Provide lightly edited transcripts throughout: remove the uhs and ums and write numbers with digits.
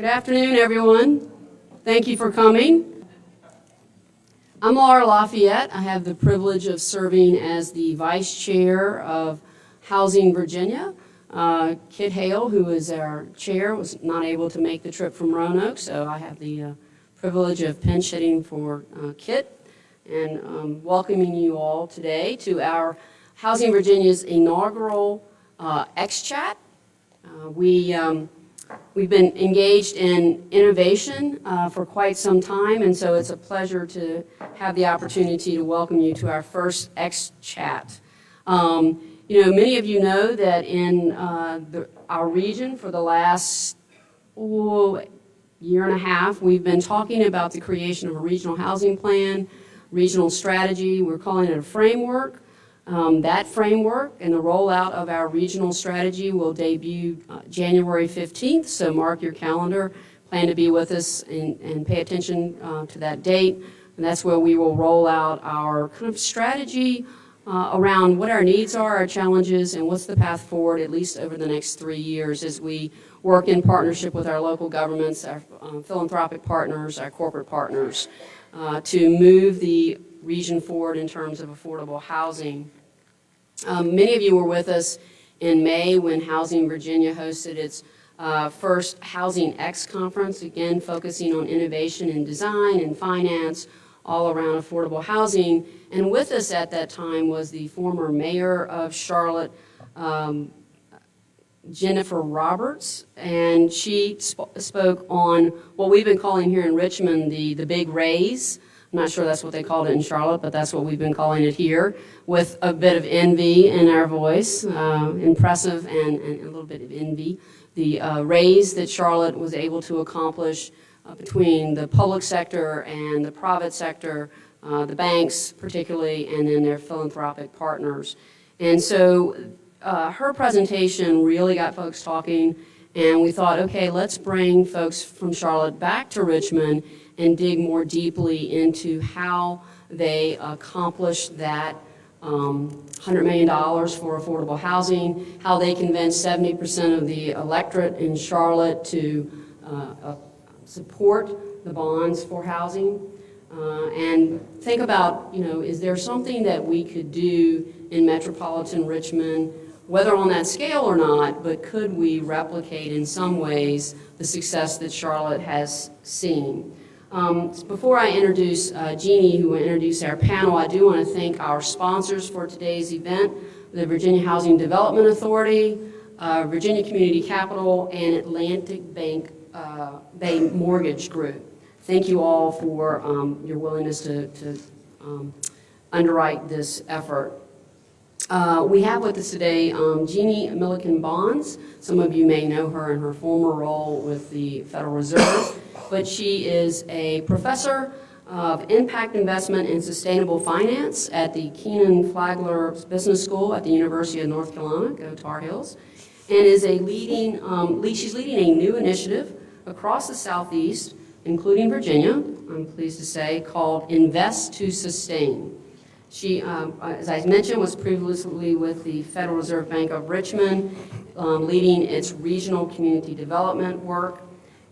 Good afternoon, everyone. Thank you for coming. I'm Laura Lafayette. I have the privilege of serving as the Vice Chair of Housing Virginia. Kit Hale, who is our chair, was not able to make the trip from Roanoke, so I have the privilege of pinch hitting for Kit and welcoming you all today to our Housing Virginia's inaugural xChat. We've been engaged in innovation for quite some time, and so it's a pleasure to have the opportunity to welcome you to our first xChat. Many of you know that in our region for the last year and a half, we've been talking about the creation of a regional housing plan, regional strategy. We're calling it a framework. That framework and the rollout of our regional strategy will debut January 15th, so mark your calendar. Plan to be with us and pay attention to that date. And that's where we will roll out our kind of strategy around what our needs are, our challenges, and what's the path forward, at least over the next 3 years, as we work in partnership with our local governments, our philanthropic partners, our corporate partners, to move the region forward in terms of affordable housing. Many of you were with us in May when Housing Virginia hosted its first Housing X conference, again focusing on innovation in design and finance all around affordable housing. And with us at that time was the former mayor of Charlotte, Jennifer Roberts, and she spoke on what we've been calling here in Richmond the big raise. I'm not sure that's what they called it in Charlotte, but that's what we've been calling it here, with a bit of envy in our voice, impressive and a little bit of envy. The raise that Charlotte was able to accomplish between the public sector and the private sector, the banks particularly, and then their philanthropic partners. And so her presentation really got folks talking, and we thought, okay, let's bring folks from Charlotte back to Richmond and dig more deeply into how they accomplished that $100 million for affordable housing, how they convinced 70% of the electorate in Charlotte to support the bonds for housing, and think about, is there something that we could do in metropolitan Richmond, whether on that scale or not, but could we replicate in some ways the success that Charlotte has seen? Before I introduce Jeannie, who will introduce our panel, I do want to thank our sponsors for today's event, the Virginia Housing Development Authority, Virginia Community Capital, and Atlantic Bay Mortgage Group. Thank you all for your willingness to underwrite this effort. We have with us today Jeannie Milliken Bonds. Some of you may know her in her former role with the Federal Reserve, but she is a professor of impact investment and sustainable finance at the Keenan Flagler Business School at the University of North Carolina, go Tar Heels, and is she's leading a new initiative across the Southeast, including Virginia, I'm pleased to say, called Invest to Sustain. She, as I mentioned, was previously with the Federal Reserve Bank of Richmond, leading its regional community development work.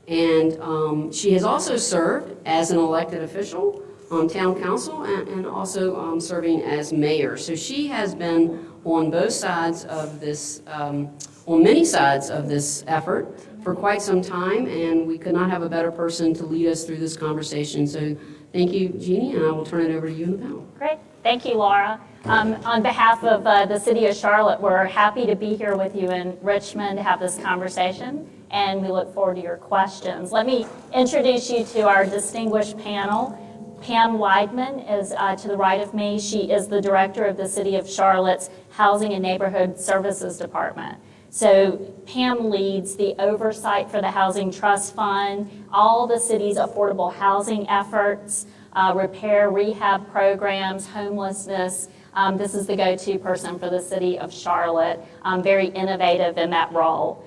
And she has also served as an elected official on town council and also serving as mayor. So she has been on both sides of this, on many sides of this effort for quite some time, and we could not have a better person to lead us through this conversation. So thank you, Jeannie, and I will turn it over to you in the panel. Great. Thank you, Laura. On behalf of the City of Charlotte, we're happy to be here with you in Richmond to have this conversation, and we look forward to your questions. Let me introduce you to our distinguished panel. Pam Weidman is to the right of me. She is the director of the City of Charlotte's Housing and Neighborhood Services Department. So Pam leads the oversight for the Housing Trust Fund, all the city's affordable housing efforts, repair, rehab programs, homelessness. This is the go-to person for the City of Charlotte, very innovative in that role.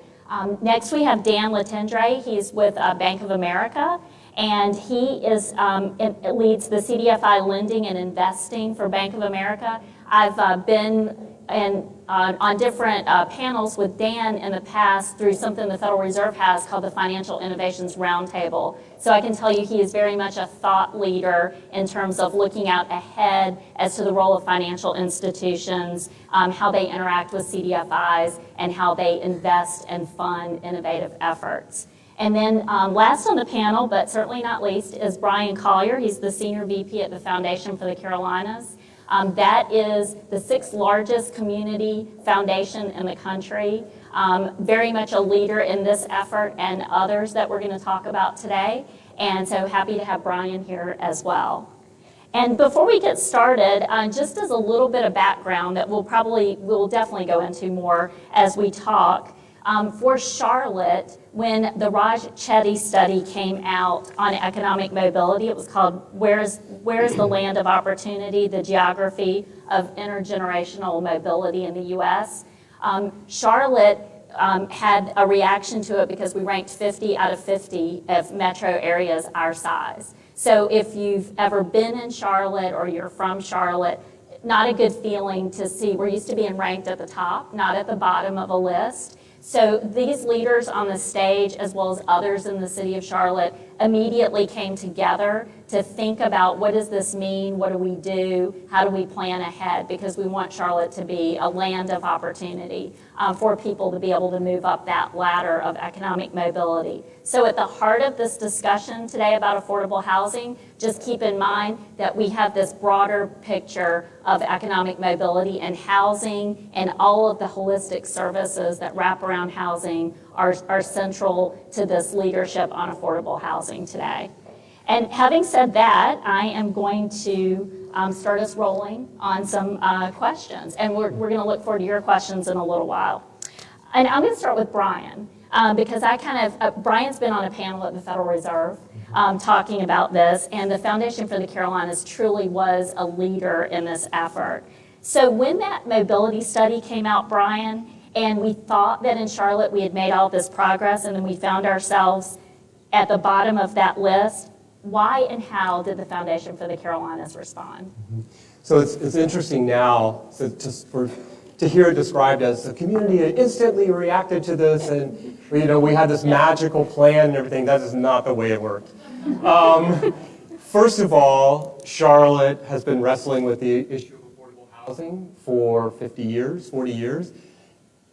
Next we have Dan Latendre. He's with Bank of America, and he leads the CDFI lending and investing for Bank of America. I've been in on different panels with Dan in the past through something the Federal Reserve has called the Financial Innovations Roundtable. So I can tell you he is very much a thought leader in terms of looking out ahead as to the role of financial institutions, how they interact with CDFIs, and how they invest and fund innovative efforts. And then last on the panel, but certainly not least, is Brian Collier. He's the Senior VP at the Foundation for the Carolinas. That is the 6th largest community foundation in the country. Very much a leader in this effort and others that we're going to talk about today. And so happy to have Brian here as well. And before we get started, just as a little bit of background that we'll definitely go into more as we talk. For Charlotte, when the Raj Chetty study came out on economic mobility, it was called Where's the Land of Opportunity, the Geography of Intergenerational Mobility in the U.S. Charlotte had a reaction to it because we ranked 50 out of 50 of metro areas our size. So if you've ever been in Charlotte or you're from Charlotte, not a good feeling to see. We're used to being ranked at the top, not at the bottom of a list. So these leaders on the stage, as well as others in the city of Charlotte, immediately came together to think about what does this mean, what do we do, how do we plan ahead, because we want Charlotte to be a land of opportunity for people to be able to move up that ladder of economic mobility. So at the heart of this discussion today about affordable housing, just keep in mind that we have this broader picture of economic mobility, and housing and all of the holistic services that wrap around housing are central to this leadership on affordable housing today. And having said that, I am going to start us rolling on some questions. And we're going to look forward to your questions in a little while. And I'm going to start with Brian, because Brian's been on a panel at the Federal Reserve talking about this, and the Foundation for the Carolinas truly was a leader in this effort. So when that mobility study came out, Brian, and we thought that in Charlotte we had made all this progress, and then we found ourselves at the bottom of that list, why and how did the Foundation for the Carolinas respond? So it's interesting now to hear it described as the community instantly reacted to this, and we had this magical plan and everything. That is not the way it worked. First of all, Charlotte has been wrestling with the issue of affordable housing for 40 years,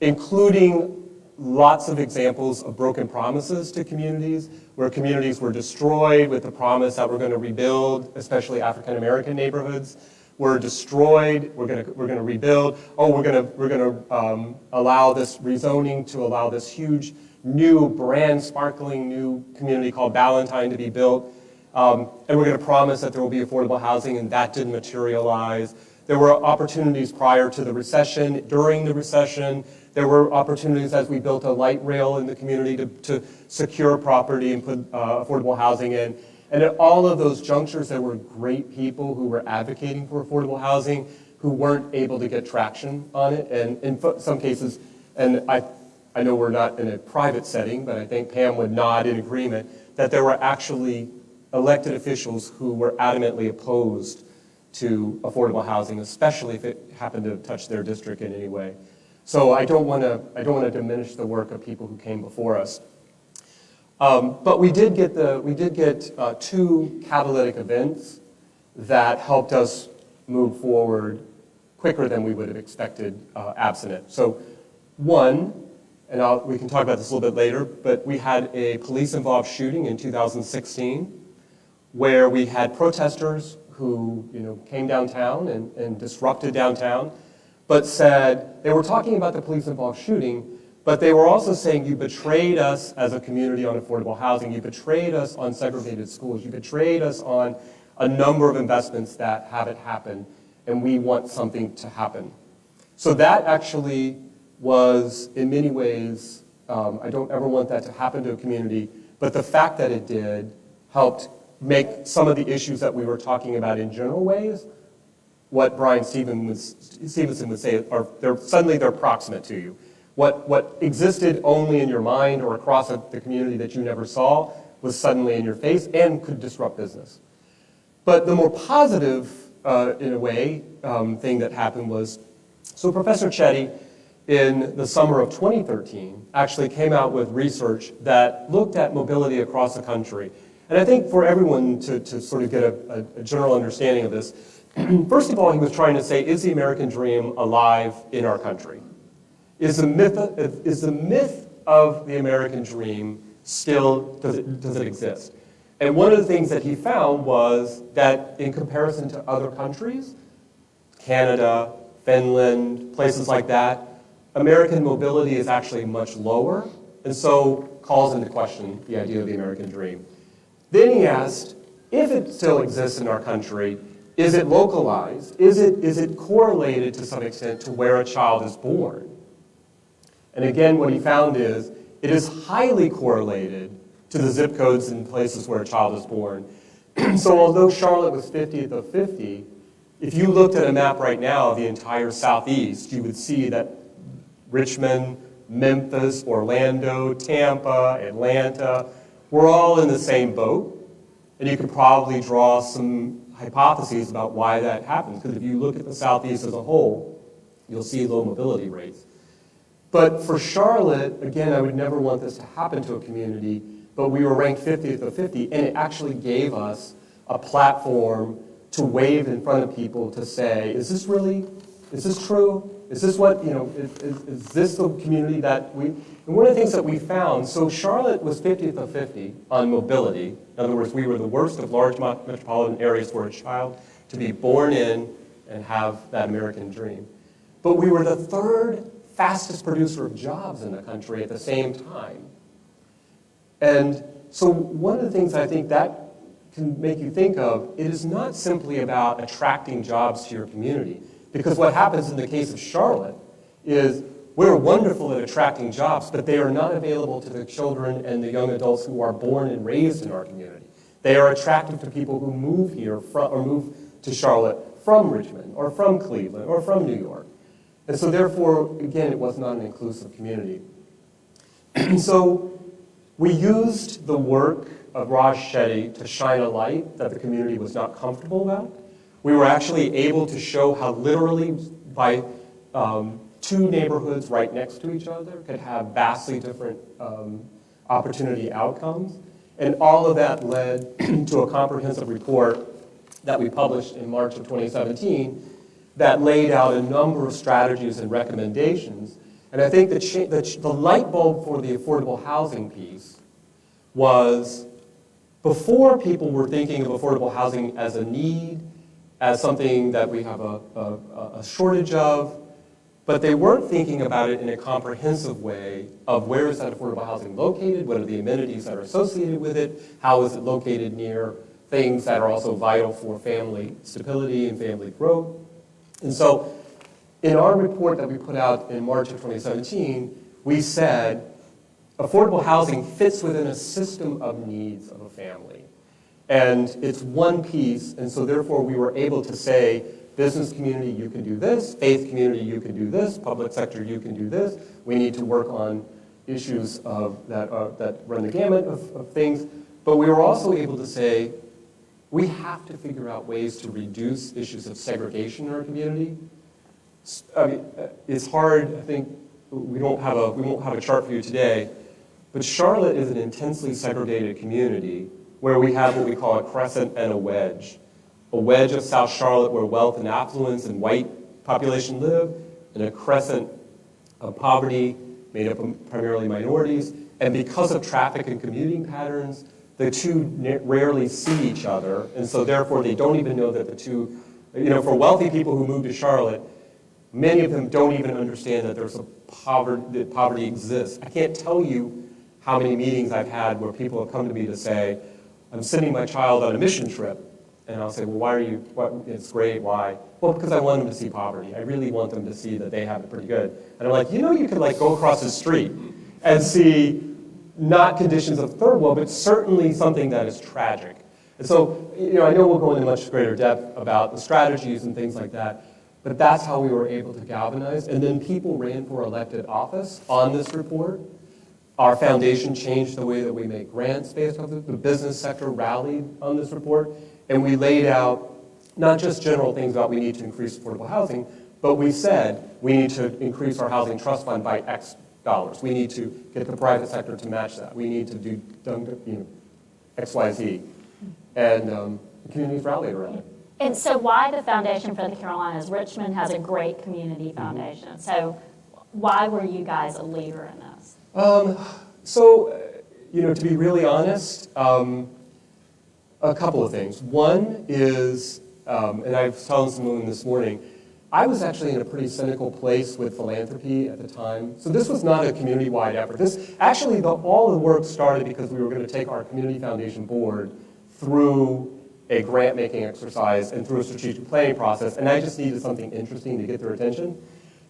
including lots of examples of broken promises to communities, where communities were destroyed with the promise that we're going to rebuild, especially African American neighborhoods. Were destroyed. We're going to rebuild. Oh, we're going to allow this rezoning to allow this huge new sparkling new community called Ballantyne to be built, and we're going to promise that there will be affordable housing, and that didn't materialize. There were opportunities prior to the recession. During the recession, there were opportunities as we built a light rail in the community to secure property and put affordable housing in. And at all of those junctures, there were great people who were advocating for affordable housing who weren't able to get traction on it. And in some cases, and I know we're not in a private setting, but I think Pam would nod in agreement, that there were actually elected officials who were adamantly opposed to affordable housing, especially if it happened to touch their district in any way. So I don't want to diminish the work of people who came before us. But we did get two catalytic events that helped us move forward quicker than we would have expected absent it. So one, and we can talk about this a little bit later, but we had a police-involved shooting in 2016 where we had protesters who came downtown and disrupted downtown, but said, they were talking about the police-involved shooting, but they were also saying, you betrayed us as a community on affordable housing, you betrayed us on segregated schools, you betrayed us on a number of investments that haven't happened, and we want something to happen. So that actually was, in many ways, I don't ever want that to happen to a community, but the fact that it did helped make some of the issues that we were talking about in general ways, what Brian Stevenson would say, suddenly they're proximate to you. What existed only in your mind or across the community that you never saw was suddenly in your face and could disrupt business. But the more positive, in a way, thing that happened was So Professor Chetty, in the summer of 2013, actually came out with research that looked at mobility across the country. And I think for everyone to sort of get a general understanding of this, first of all, he was trying to say, is the American dream alive in our country? Is the myth of the American dream still, does it exist? And one of the things that he found was that in comparison to other countries, Canada, Finland, places like that, American mobility is actually much lower, and so calls into question the idea of the American dream. Then he asked, if it still exists in our country, is it localized? Is it correlated to some extent to where a child is born? And again, what he found is, it is highly correlated to the zip codes in places where a child is born. So although Charlotte was 50th of 50, if you looked at a map right now of the entire Southeast, you would see that Richmond, Memphis, Orlando, Tampa, Atlanta, we're all in the same boat. And you could probably draw some hypotheses about why that happens. Because if you look at the Southeast as a whole, you'll see low mobility rates. But for Charlotte, again, I would never want this to happen to a community, but we were ranked 50th of 50, and it actually gave us a platform to wave in front of people to say, is this true? Is this what, is this the community that we, and one of the things that we found, so Charlotte was 50th of 50 on mobility. In other words, we were the worst of large metropolitan areas for a child to be born in and have that American dream. But we were the third fastest producer of jobs in the country at the same time. And so one of the things I think that can make you think of, it is not simply about attracting jobs to your community. Because what happens in the case of Charlotte is we're wonderful at attracting jobs, but they are not available to the children and the young adults who are born and raised in our community. They are attractive to people who move here or move to Charlotte from Richmond or from Cleveland or from New York. And so therefore, again, it was not an inclusive community. And so we used the work of Raj Shetty to shine a light that the community was not comfortable about. We were actually able to show how literally by two neighborhoods right next to each other could have vastly different opportunity outcomes. And all of that led to a comprehensive report that we published in March of 2017 that laid out a number of strategies and recommendations. And I think the light bulb for the affordable housing piece was before people were thinking of affordable housing as a need, as something that we have a shortage of, but they weren't thinking about it in a comprehensive way of where is that affordable housing located, what are the amenities that are associated with it, how is it located near things that are also vital for family stability and family growth. And so in our report that we put out in March of 2017, we said affordable housing fits within a system of needs of a family. And it's one piece, and so therefore we were able to say, business community, you can do this, faith community, you can do this, public sector, you can do this. We need to work on issues that run the gamut of things. But we were also able to say, we have to figure out ways to reduce issues of segregation in our community. I mean, it's hard, I think, we won't have a chart for you today, but Charlotte is an intensely segregated community where we have what we call a crescent and a wedge. A wedge of South Charlotte where wealth and affluence and white population live, and a crescent of poverty made up of primarily minorities. And because of traffic and commuting patterns, the two rarely see each other, and so therefore they don't even know that the two, for wealthy people who move to Charlotte, many of them don't even understand that that poverty exists. I can't tell you how many meetings I've had where people have come to me to say, I'm sending my child on a mission trip. And I'll say, well, it's great, why? Well, because I want them to see poverty. I really want them to see that they have it pretty good. And I'm like, you could go across the street and see not conditions of third world, but certainly something that is tragic. And so, I know we'll go into much greater depth about the strategies and things like that, but that's how we were able to galvanize. And then people ran for elected office on this report. Our foundation changed the way that we make grants based on it. The business sector rallied on this report. And we laid out not just general things about we need to increase affordable housing, But we said we need to increase our housing trust fund by X dollars. We need to get the private sector to match that. We need to do X, Y, Z. And the community's rallied around it. And so why the Foundation for the Carolinas? Richmond has a great community foundation. So why were you guys a leader in this? To be really honest, a couple of things. One is, and I was telling someone this morning, I was actually in a pretty cynical place with philanthropy at the time. So this was not a community-wide effort. All the work started because we were going to take our community foundation board through a grant-making exercise and through a strategic planning process, and I just needed something interesting to get their attention.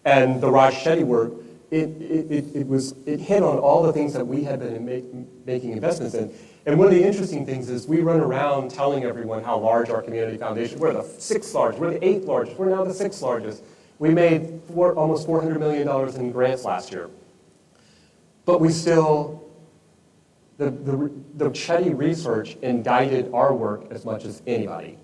And the Raj Shetty work, it hit on all the things that we had been making investments in. And one of the interesting things is we run around telling everyone how large our community foundation, we're the 6th largest, we're the 8th largest, we're now the 6th largest. We made almost $400 million in grants last year. But we still, the Chetty research indicted our work as much as anybody.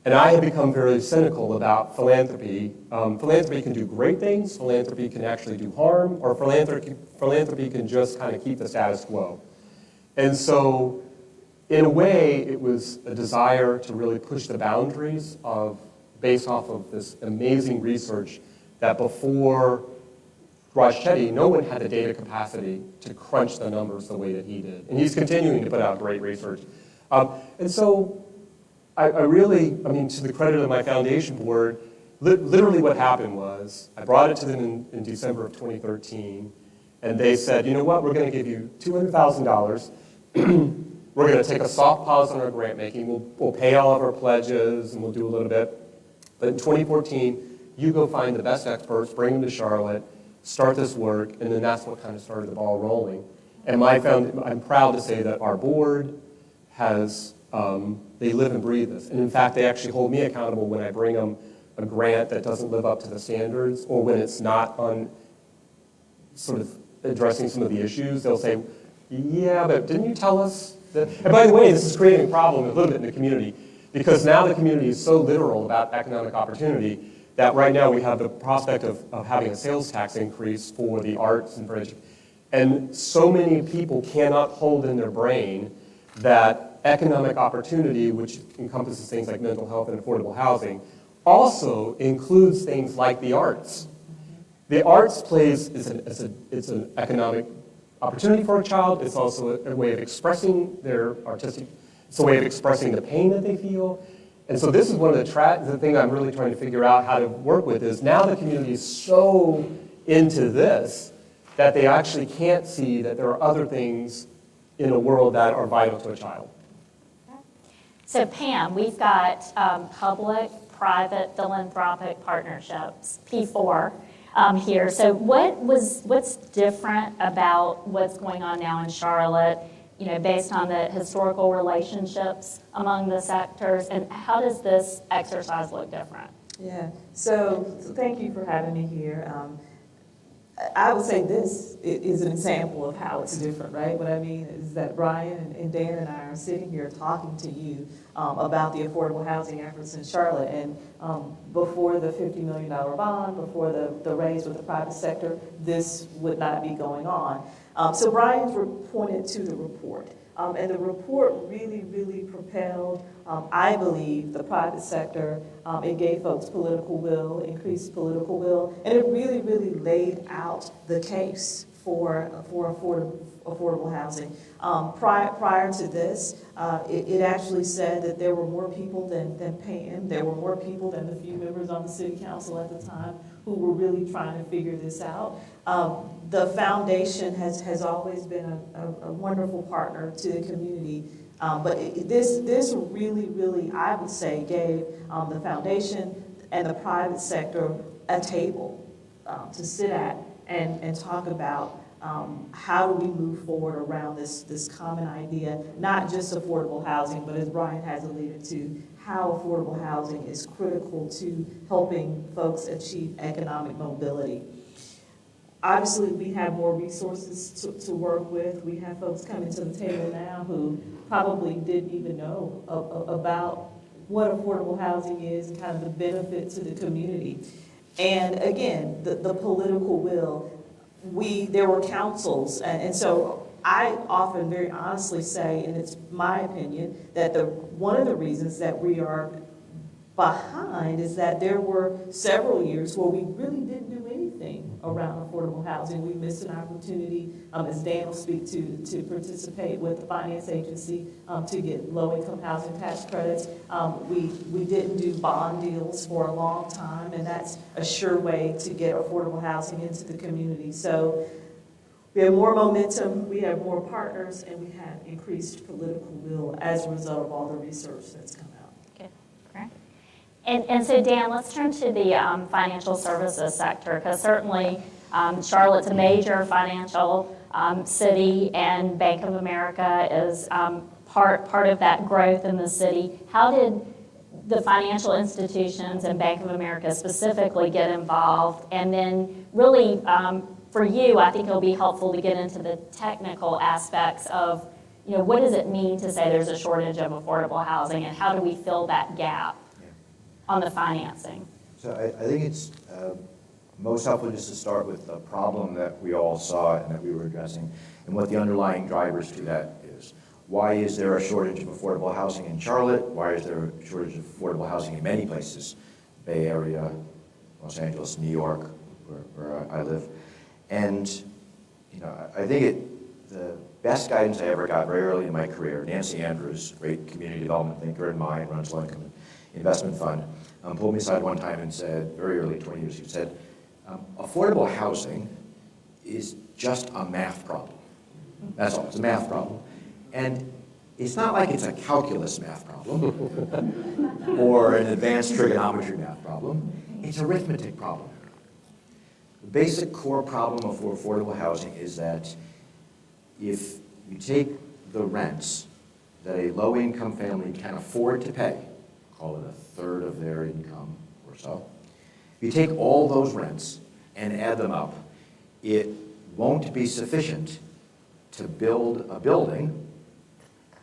And I have become very cynical about philanthropy. Philanthropy can do great things, philanthropy can actually do harm, or philanthropy can just kind of keep the status quo. And so, in a way, it was a desire to really push the boundaries based off of this amazing research that before Raj Chetty, no one had the data capacity to crunch the numbers the way that he did. And he's continuing to put out great research. And so, to the credit of my foundation board, literally what happened was, I brought it to them in December of 2013, and they said, you know what, we're going to give you $200,000. We're going to take a soft pause on our grant making. We'll pay all of our pledges, and we'll do a little bit. But in 2014, you go find the best experts, bring them to Charlotte, start this work, and then that's what kind of started the ball rolling. And I'm proud to say that our board has, they live and breathe this. And in fact, they actually hold me accountable when I bring them a grant that doesn't live up to the standards, or when it's not on sort of addressing some of the issues. They'll say, yeah, but didn't you tell us that? And by the way, this is creating a problem a little bit in the community, because now the community is so literal about economic opportunity that right now we have the prospect of having a sales tax increase for the arts and for education. And so many people cannot hold in their brain that economic opportunity, which encompasses things like mental health and affordable housing, also includes things like the arts. The arts it's an economic opportunity for a child. It's also a way of expressing their artistic, it's a way of expressing the pain that they feel. And so this is one of the thing I'm really trying to figure out how to work with is now the community is so into this that they actually can't see that there are other things in a world that are vital to a child. So Pam, we've got public-private philanthropic partnerships, P4, here. So what's different about what's going on now in Charlotte, based on the historical relationships among the sectors, and how does this exercise look different? Yeah, so thank you for having me here. I would say this is an example of how it's different, right? What I mean is that Brian and Dan and I are sitting here talking to you about the affordable housing efforts in Charlotte. And before the $50 million bond, before the raise with the private sector, this would not be going on. So Brian's pointed to the report. And the report really, really propelled, I believe, the private sector. It gave folks political will, increased political will, and it really, really laid out the case for affordable housing. Prior to this, it actually said that there were more people than Pam. There were more people than the few members on the city council at the time who were really trying to figure this out. The foundation has always been a wonderful partner to the community. But this really, really, I would say, gave the foundation and the private sector a table to sit at and talk about how do we move forward around this common idea, not just affordable housing, but as Brian has alluded to, how affordable housing is critical to helping folks achieve economic mobility. Obviously, we have more resources to work with. We have folks coming to the table now who probably didn't even know about what affordable housing is and kind of the benefit to the community. And again, the political will, there were councils, and so I often very honestly say, and it's my opinion, that one of the reasons that we are behind is that there were several years where we really didn't do anything around affordable housing. We missed an opportunity, as Dan will speak to participate with the finance agency to get low-income housing tax credits. We didn't do bond deals for a long time, and that's a sure way to get affordable housing into the community. So we have more momentum, we have more partners, and we have increased political will as a result of all the research that's come out. Good, great. And so Dan, let's turn to the financial services sector, because certainly Charlotte's a major financial city, and Bank of America is part of that growth in the city. How did the financial institutions and Bank of America specifically get involved? And then really, for you, I think it'll be helpful to get into the technical aspects of, what does it mean to say there's a shortage of affordable housing, and how do we fill that gap on the financing? So I think it's most helpful just to start with the problem that we all saw and that we were addressing, and what the underlying drivers to that is. Why is there a shortage of affordable housing in Charlotte? Why is there a shortage of affordable housing in many places? Bay Area, Los Angeles, New York, where I live. And I think the best guidance I ever got very early in my career, Nancy Andrews, great community development thinker in mine, runs Low Income Investment Fund, pulled me aside one time and said, very early, 20 years, he said, affordable housing is just a math problem. That's all, it's a math problem. And it's not like it's a calculus math problem or an advanced trigonometry math problem. It's an arithmetic problem. The basic core problem of affordable housing is that if you take the rents that a low-income family can afford to pay, call it a third of their income or so, if you take all those rents and add them up, it won't be sufficient to build a building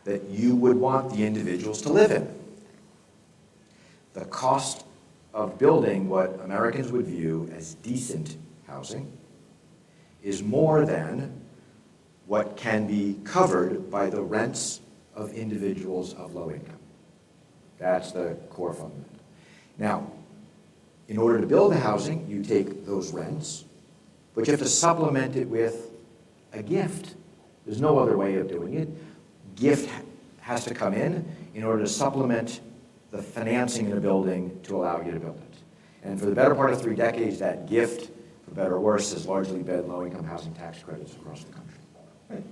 that you would want the individuals to live in. The cost of building what Americans would view as decent housing is more than what can be covered by the rents of individuals of low income. That's the core fundament. Now, in order to build the housing, you take those rents, but you have to supplement it with a gift. There's no other way of doing it. Gift has to come in order to supplement the financing in a building to allow you to build it. And for the better part of 3 decades, that gift, for better or worse, has largely been low-income housing tax credits across the country. Right.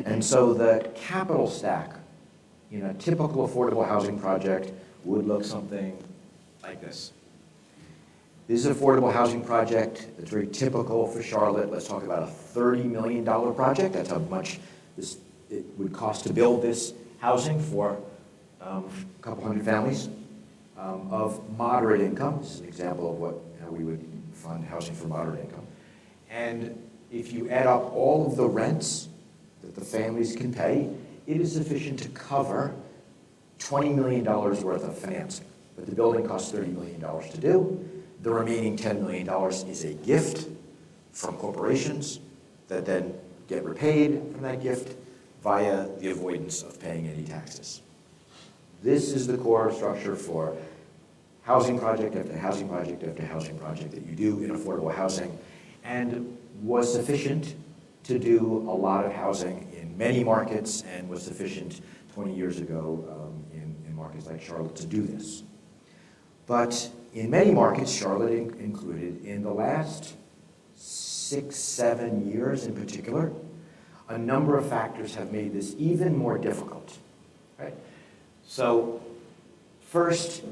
And so the capital stack in a typical affordable housing project would look something like this. This is an affordable housing project that's very typical for Charlotte. Let's talk about a $30 million project. That's how much it would cost to build this housing for a couple hundred families of moderate income. This is an example of how we would fund housing for moderate income. And if you add up all of the rents that the families can pay, it is sufficient to cover $20 million worth of financing. But the building costs $30 million to do. The remaining $10 million is a gift from corporations that then get repaid from that gift via the avoidance of paying any taxes. This is the core structure for housing project after housing project after housing project that you do in affordable housing, and was sufficient to do a lot of housing in many markets, and was sufficient 20 years ago in markets like Charlotte to do this. But in many markets, Charlotte included, in the last 6-7 years in particular, a number of factors have made this even more difficult. Right? So first,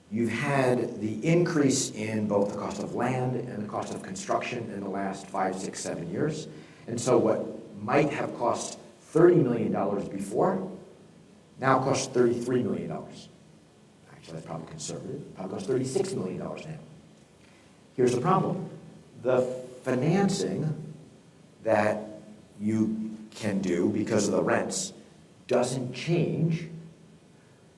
you've had the increase in both the cost of land and the cost of construction in the last 5, 6, 7 years. And so what might have cost $30 million before now costs $33 million. Actually, that's probably conservative. Probably costs $36 million now. Here's the problem. The financing that you can do because of the rents doesn't change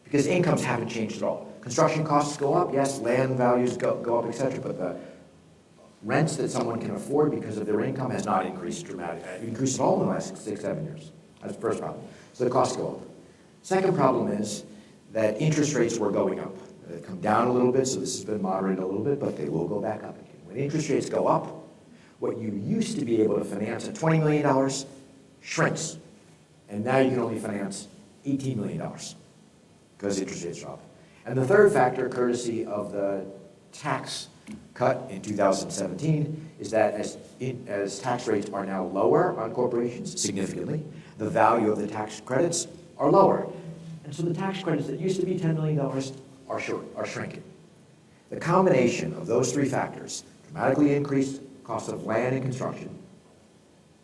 because incomes haven't changed at all. construction costs go up, yes, land values go up, et cetera, but the rents that someone can afford because of their income has not increased dramatically, increased at all in the last 6, 7 years. That's the first problem. So the costs go up. Second problem is that interest rates were going up. They've come down a little bit, so this has been moderated a little bit, but they will go back up again. When interest rates go up, what you used to be able to finance at $20 million shrinks. And now you can only finance $18 million because interest rates drop. And the third factor, courtesy of the tax cut in 2017, is that as tax rates are now lower on corporations, significantly, the value of the tax credits are lower. And so the tax credits that used to be $10 million are shrinking. The combination of those three factors, dramatically increased cost of land and construction,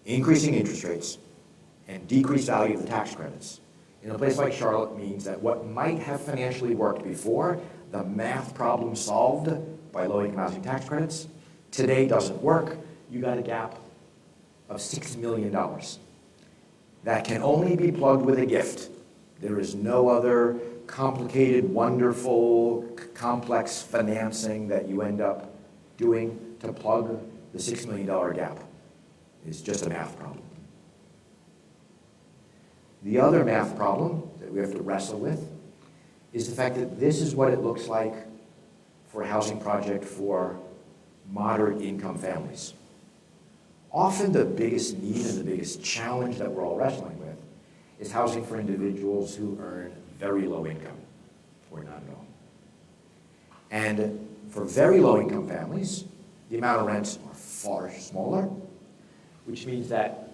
increasing interest rates, and decreased value of the tax credits, in a place like Charlotte means that what might have financially worked before, the math problem solved by low-income housing tax credits, today doesn't work. You got a gap of $6 million. That can only be plugged with a gift. There is no other complicated, wonderful, complex financing that you end up doing to plug the $6 million gap. It's just a math problem. The other math problem that we have to wrestle with is the fact that this is what it looks like for a housing project for moderate income families. Often the biggest need and the biggest challenge that we're all wrestling with is housing for individuals who earn very low income or none at all. And for very low income families, the amount of rents are far smaller, which means that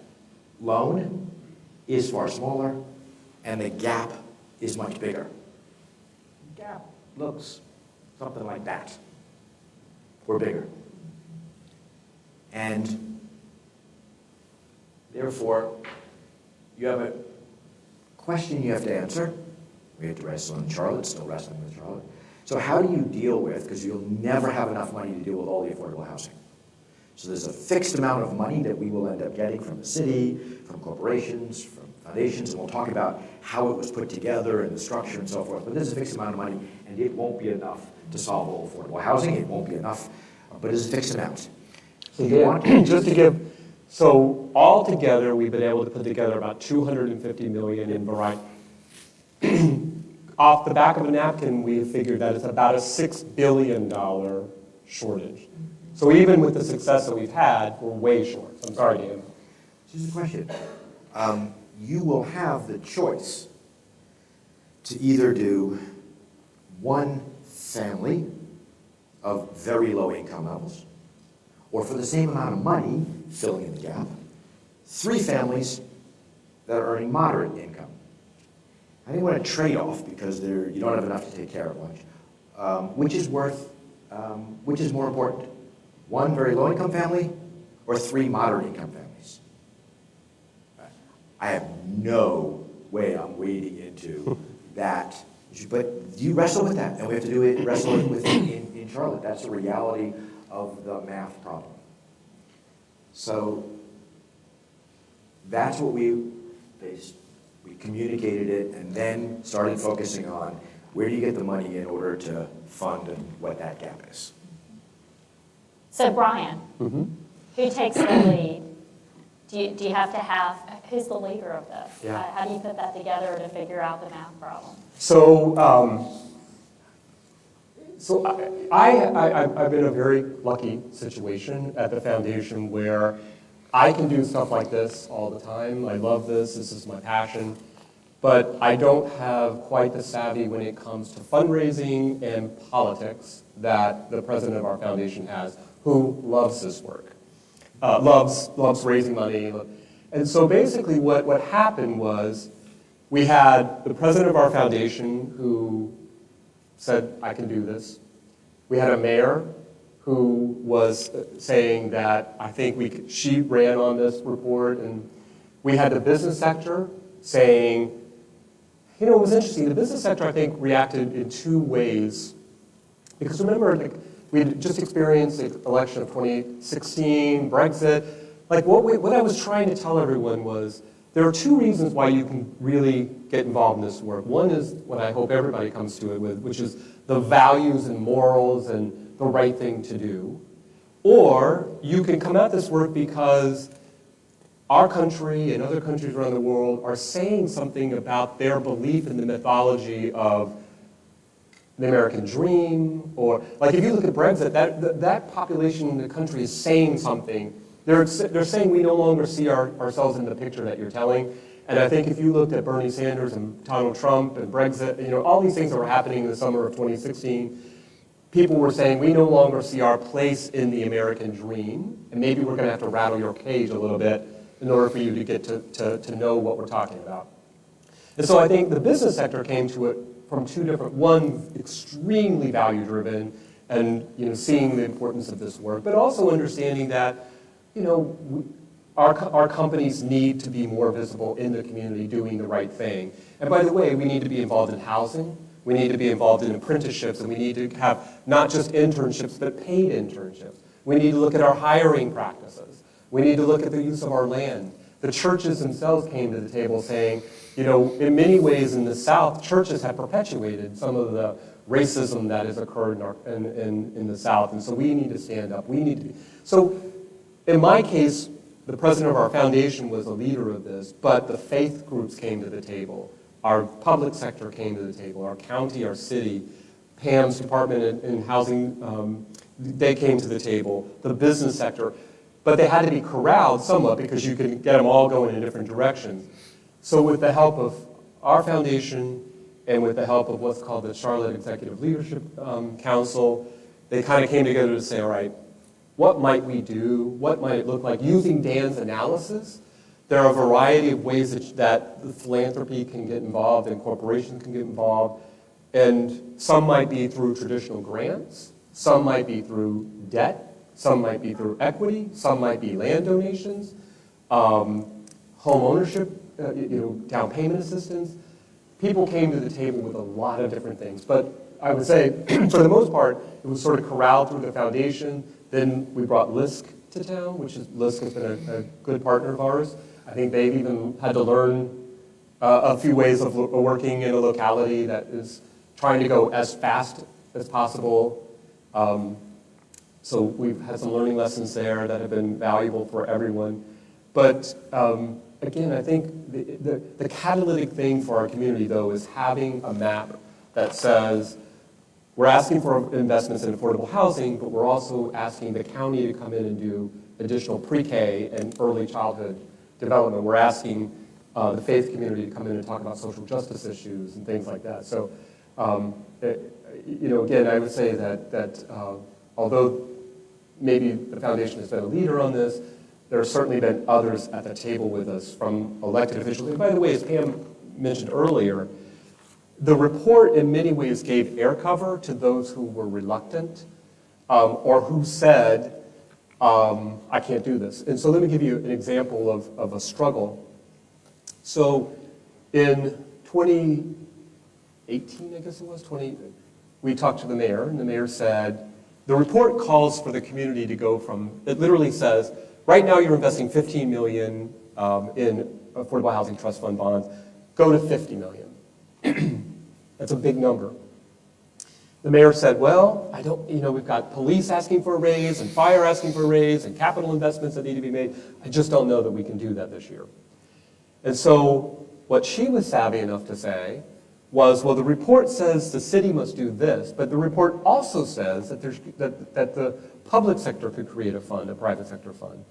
loan is far smaller and the gap is much bigger. The gap looks something like that, or bigger. And therefore, you have a question you have to answer. We have to wrestle in Charlotte, still wrestling with Charlotte. So how do you deal with, because you'll never have enough money to deal with all the affordable housing. So there's a fixed amount of money that we will end up getting from the city, from corporations, from foundations, and we'll talk about how it was put together and the structure and so forth. But there's a fixed amount of money, and it won't be enough to solve all affordable housing. It won't be enough, but it's a fixed amount. So Dan, just to give, so altogether, we've been able to put together about $250 million in variety. Off the back of a napkin, we figured that it's about a $6 billion shortage. So even with the success that we've had, we're way short. I'm sorry, Dan. Here's a question. You will have the choice to either do one family of very low income levels, or for the same amount of money, filling in the gap, 3 families that are earning moderate income. I didn't want to trade off because you don't have enough to take care of lunch. Which is more important? 1 very low income family or 3 moderate income families? I have no way I'm wading into that. But you wrestle with that, and we have to wrestle with it in Charlotte. That's the reality of the math problem. So that's what we communicated it, and then started focusing on where do you get the money in order to fund and what that gap is. So Brian, who takes the lead? Do you have to have, who's the leader of this? Yeah. How do you put that together to figure out the math problem? So, I've been in a very lucky situation at the foundation where I can do stuff like this all the time. I love this. This is my passion. But I don't have quite the savvy when it comes to fundraising and politics that the president of our foundation has, who loves this work, loves raising money. And so basically what happened was we had the president of our foundation who said, I can do this. We had a mayor who was saying that I think she ran on this report, and we had the business sector saying, you know, it was interesting. The business sector, I think, reacted in 2 ways. Because remember, we had just experienced the election of 2016, Brexit. What I was trying to tell everyone was there are 2 reasons why you can really get involved in this work. One is what I hope everybody comes to it with, which is the values and morals and the right thing to do. Or you can come at this work because our country and other countries around the world are saying something about their belief in the mythology of the American dream, or like if you look at Brexit, that population in the country is saying something. They're saying we no longer see ourselves in the picture that you're telling. And I think if you looked at Bernie Sanders and Donald Trump and Brexit, all these things that were happening in the summer of 2016, people were saying we no longer see our place in the American dream, and maybe we're going to have to rattle your cage a little bit in order for you to get to know what we're talking about. And so I think the business sector came to it from two different, one extremely value-driven and seeing the importance of this work, but also understanding that our companies need to be more visible in the community doing the right thing. And by the way, we need to be involved in housing, we need to be involved in apprenticeships, and we need to have not just internships, but paid internships. We need to look at our hiring practices. We need to look at the use of our land. The churches themselves came to the table saying, in many ways in the South, churches have perpetuated some of the racism that has occurred in the South, and so we need to stand up. We need to be. So in my case, the president of our foundation was a leader of this, but the faith groups came to the table. Our public sector came to the table. Our county, our city, Pam's department in housing, they came to the table. The business sector. But they had to be corralled somewhat because you could get them all going in different directions. So with the help of our foundation and with the help of what's called the Charlotte Executive Leadership Council, they kind of came together to say, all right, what might we do? What might it look like? Using Dan's analysis, there are a variety of ways that the philanthropy can get involved and corporations can get involved. And some might be through traditional grants. Some might be through debt. Some might be through equity. Some might be land donations, home ownership, down payment assistance. People came to the table with a lot of different things. But I would say, for the most part, it was sort of corralled through the foundation. Then we brought LISC to town, LISC has been a good partner of ours. I think they've even had to learn a few ways of working in a locality that is trying to go as fast as possible. So we've had some learning lessons there that have been valuable for everyone. But again, I think the catalytic thing for our community, though, is having a map that says, we're asking for investments in affordable housing, but we're also asking the county to come in and do additional pre-K and early childhood development. We're asking the faith community to come in and talk about social justice issues and things like that. So, again, I would say that although maybe the foundation has been a leader on this, there have certainly been others at the table with us from elected officials. And by the way, as Pam mentioned earlier, the report in many ways gave air cover to those who were reluctant or who said, I can't do this. And so let me give you an example of a struggle. So in 2018, I guess it was, we talked to the mayor, and the mayor said, the report calls for the community to go from, it literally says, right now you're investing $15 million in affordable housing trust fund bonds, go to $50 million. That's a big number. The mayor said, well, we've got police asking for a raise and fire asking for a raise and capital investments that need to be made. I just don't know that we can do that this year. And so what she was savvy enough to say was, well, the report says the city must do this, but the report also says that that the public sector could create a fund, a private sector fund.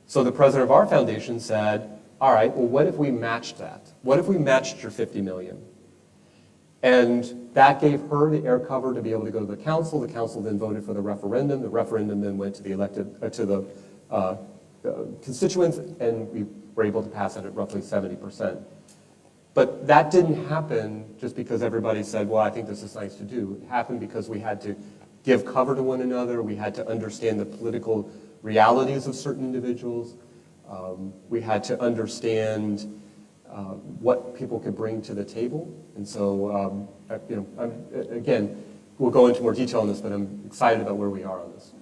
So the president of our foundation said, all right, well, what if we matched that? What if we matched your $50 million? And that gave her the air cover to be able to go to the council. The council then voted for the referendum. The referendum then went to the constituents, and we were able to pass it at roughly 70%. But that didn't happen just because everybody said, well, I think this is nice to do. It happened because we had to give cover to one another. We had to understand the political realities of certain individuals. We had to understand what people could bring to the table. And so, again, we'll go into more detail on this, but I'm excited about where we are on this.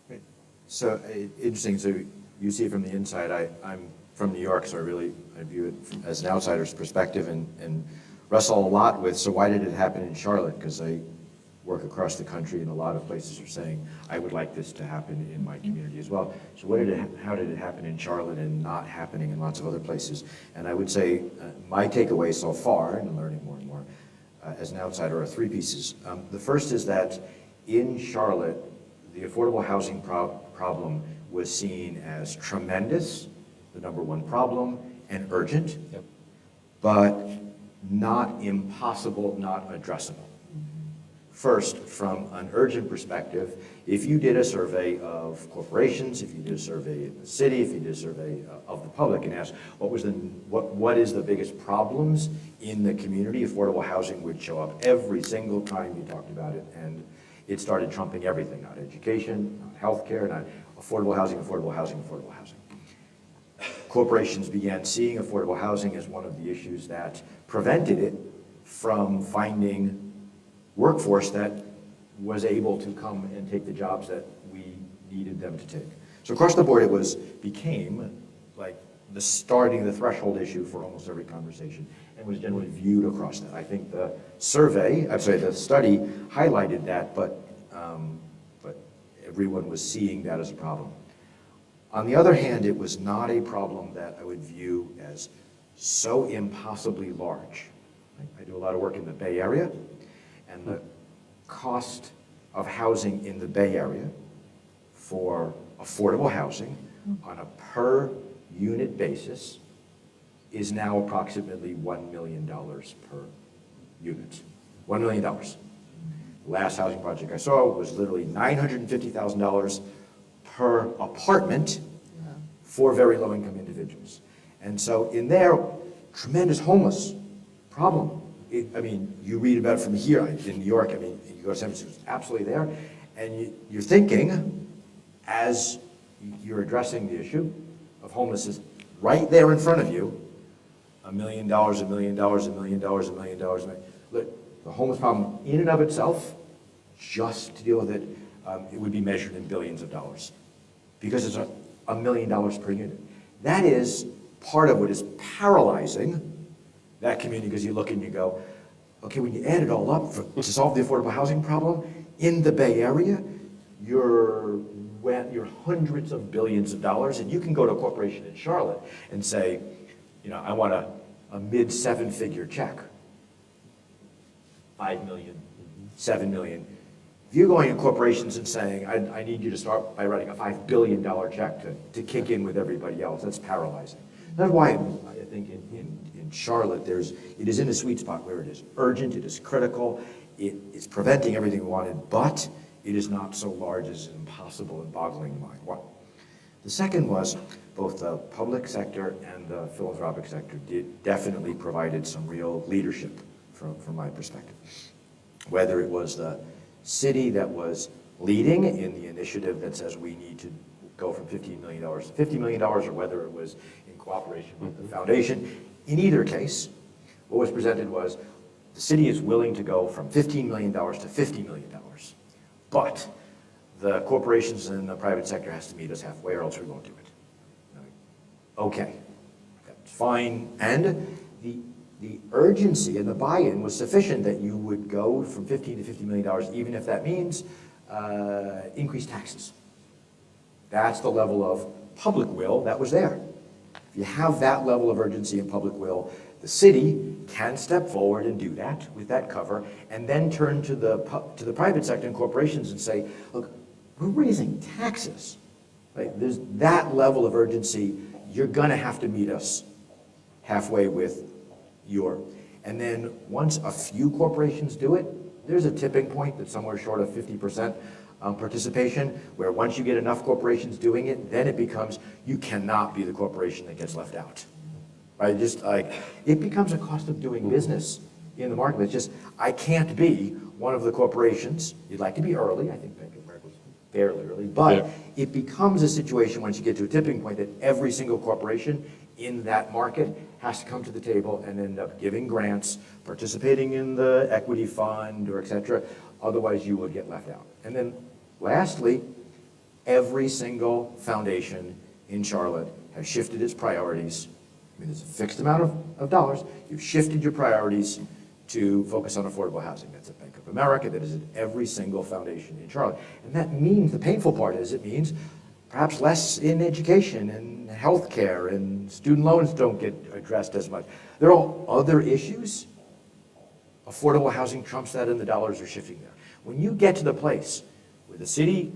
Great. So interesting. So you see it from the inside. I'm from New York, so I view it as an outsider's perspective and wrestle a lot with, so why did it happen in Charlotte? Because I work across the country, and a lot of places are saying, I would like this to happen in my community as well. So how did it happen in Charlotte and not happening in lots of other places? And I would say my takeaway so far, and I'm learning more and more as an outsider, are three pieces. The first is that in Charlotte, the affordable housing problem was seen as tremendous, the number one problem, and urgent, but not impossible, not addressable. First, from an urgent perspective, if you did a survey of corporations, if you did a survey of the city, if you did a survey of the public and asked what is the biggest problems in the community, affordable housing would show up every single time you talked about it, and it started trumping everything, not education, not healthcare, not affordable housing, affordable housing, affordable housing. Corporations began seeing affordable housing as one of the issues that prevented it from finding workforce that was able to come and take the jobs that we needed them to take. So across the board, became like the threshold issue for almost every conversation, and was generally viewed across that. I think the study highlighted that, but everyone was seeing that as a problem. On the other hand, it was not a problem that I would view as so impossibly large. I do a lot of work in the Bay Area, and the cost of housing in the Bay Area for affordable housing on a per unit basis is now approximately $1 million per unit. $1 million. The last housing project I saw was literally $950,000 per apartment for very low-income individuals. And so in there, tremendous homeless problem. You read about it from here in New York. You go to San Francisco, it's absolutely there. And you're thinking, as you're addressing the issue of homelessness, right there in front of you, $1 million, $1 million, $1 million, $1 million, $1 million. Look, the homeless problem in and of itself, just to deal with it, it would be measured in billions of dollars, because it's $1 million per unit. That is part of what is paralyzing that community, because you look and you go, okay, when you add it all up to solve the affordable housing problem in the Bay Area, you're hundreds of billions of dollars, and you can go to a corporation in Charlotte and say, I want a mid-seven-figure check, 5 million, 7 million. If you're going to corporations and saying, I need you to start by writing a $5 billion check to kick in with everybody else, that's paralyzing. That's why I think in Charlotte, it is in a sweet spot where it is urgent, it is critical, it is preventing everything we wanted, but it is not so large as impossible and boggling the mind. One. The second was both the public sector and the philanthropic sector definitely provided some real leadership from my perspective. Whether it was the city that was leading in the initiative that says we need to go from $15 million to $50 million, or whether it was in cooperation with the foundation. In either case, what was presented was the city is willing to go from $15 million to $50 million, but the corporations and the private sector has to meet us halfway, or else we won't do it. Okay, that's fine. And the urgency and the buy-in was sufficient that you would go from $15 to $50 million, even if that means increased taxes. That's the level of public will that was there. If you have that level of urgency and public will, the city can step forward and do that with that cover, and then turn to the private sector and corporations and say, look, we're raising taxes. Right? There's that level of urgency. You're going to have to meet us halfway with your. And then once a few corporations do it, there's a tipping point that's somewhere short of 50% participation, where once you get enough corporations doing it, then it becomes, you cannot be the corporation that gets left out. Right? Just like, it becomes a cost of doing business in the market. It's just, I can't be one of the corporations. You'd like to be early. I think Bank of America was fairly early, but it becomes a situation once you get to a tipping point that every single corporation in that market has to come to the table and end up giving grants, participating in the equity fund, or et cetera. Otherwise, you would get left out. And then lastly, every single foundation in Charlotte has shifted its priorities. There's a fixed amount of dollars. You've shifted your priorities to focus on affordable housing. That's at Bank of America, that is at every single foundation in Charlotte. And that means, the painful part is, it means perhaps less in education and healthcare, and student loans don't get addressed as much. There are other issues. Affordable housing trumps that, and the dollars are shifting there. When you get to the place where the city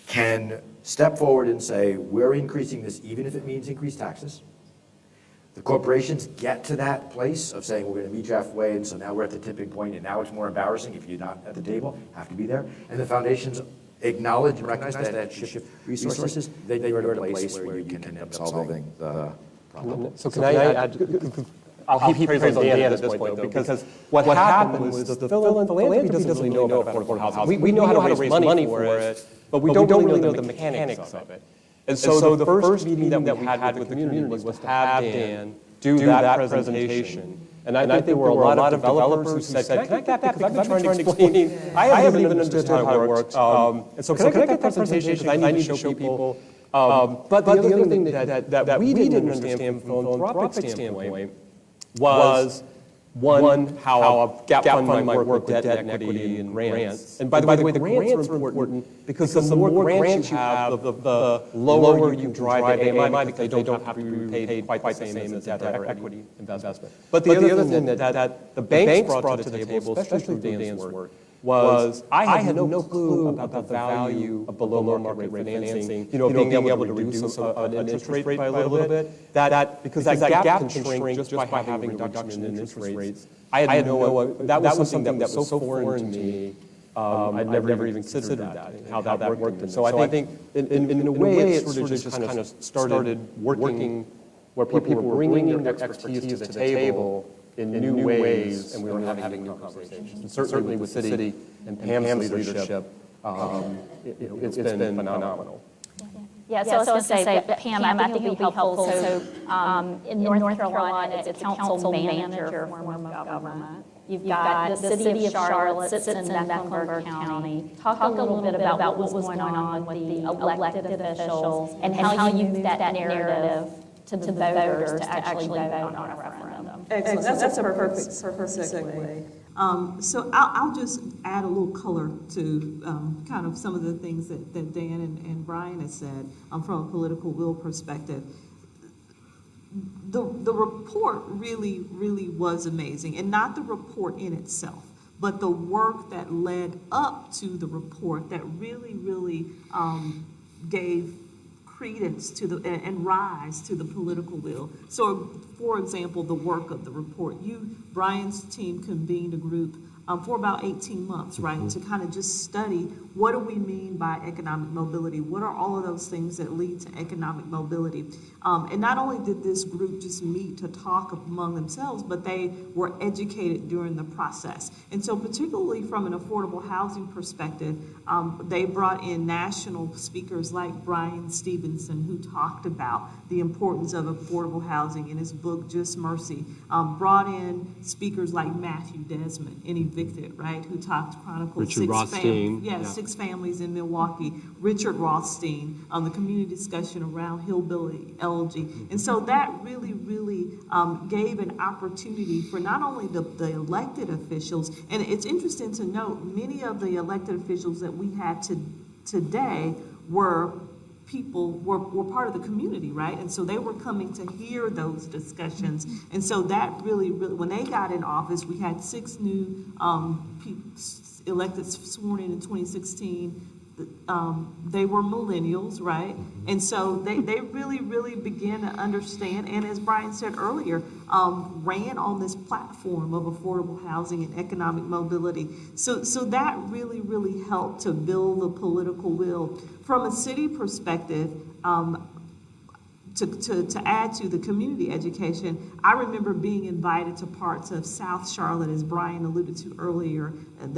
can step forward and say, we're increasing this even if it means increased taxes, the corporations get to that place of saying, we're going to meet you halfway, and so now we're at the tipping point, and now it's more embarrassing if you're not at the table, have to be there. And the foundations acknowledge and recognize that shift resources, then you're at a place where you can end up solving the problem. So can I add, I'll keep praise on Dan at this point, though, because what happened was the philanthropy doesn't really know about affordable housing. We know how to raise money for it, but we don't really know the mechanics of it. And so the first meeting that we had with the community was to have Dan do that presentation. And I think there were a lot of developers who said, can I get that? Because I've been trying to explain, I haven't even understood how it works. And so can I get that presentation? Because I need to show people. But the other thing that we didn't understand from a philanthropic standpoint was, one, how a gap fund might work with debt and equity and grants. And by the way, the grants are important because the more grants you have, the lower you can drive the AMI because they don't have to be repaid quite the same as debt or equity investment. But the other thing that the banks brought to the table, especially through Dan's work, was I had no clue about the value of below market rate financing, being able to reduce an interest rate by a little bit, because that gap can shrink just by having a reduction in interest rates. I had no, that was something that was so foreign to me. I'd never even considered that, and how that worked. And so I think in a way it sort of just kind of started working where people were bringing their expertise to the table in new ways, and we were having new conversations. And certainly with the city and Pam's leadership, it's been phenomenal. Yeah, so I was going to say, Pam, I think it would be helpful. So in North Carolina, it's council manager form of government. You've got the city of Charlotte sits in Mecklenburg County. Talk a little bit about what was going on with the elected officials and how you moved that narrative to the voters to actually vote on a referendum. Excellent. That's a perfect segue. So I'll just add a little color to kind of some of the things that Dan and Brian has said from a political will perspective. The report really was amazing, and not the report in itself, but the work that led up to the report that really gave credence to and rise to the political will. So, for example, the work of the report. Brian's team convened a group for about 18 months, right, to kind of just study what do we mean by economic mobility? What are all of those things that lead to economic mobility? And not only did this group just meet to talk among themselves, but they were educated during the process. And so particularly from an affordable housing perspective, they brought in national speakers like Brian Stevenson, who talked about the importance of affordable housing in his book, Just Mercy. Brought in speakers like Matthew Desmond in Evicted, right, who chronicled six families in Milwaukee. Richard Rothstein on the community discussion around hillbilly elegy. And so that really gave an opportunity for not only the elected officials, and it's interesting to note, many of the elected officials that we had today were part of the community, right? And so they were coming to hear those discussions. And so that really, when they got in office, we had 6 new people elected, sworn in 2016. They were millennials, right? And so they really began to understand, and as Brian said earlier, ran on this platform of affordable housing and economic mobility. So that really helped to build the political will. From a city perspective, to add to the community education, I remember being invited to parts of South Charlotte, as Brian alluded to earlier,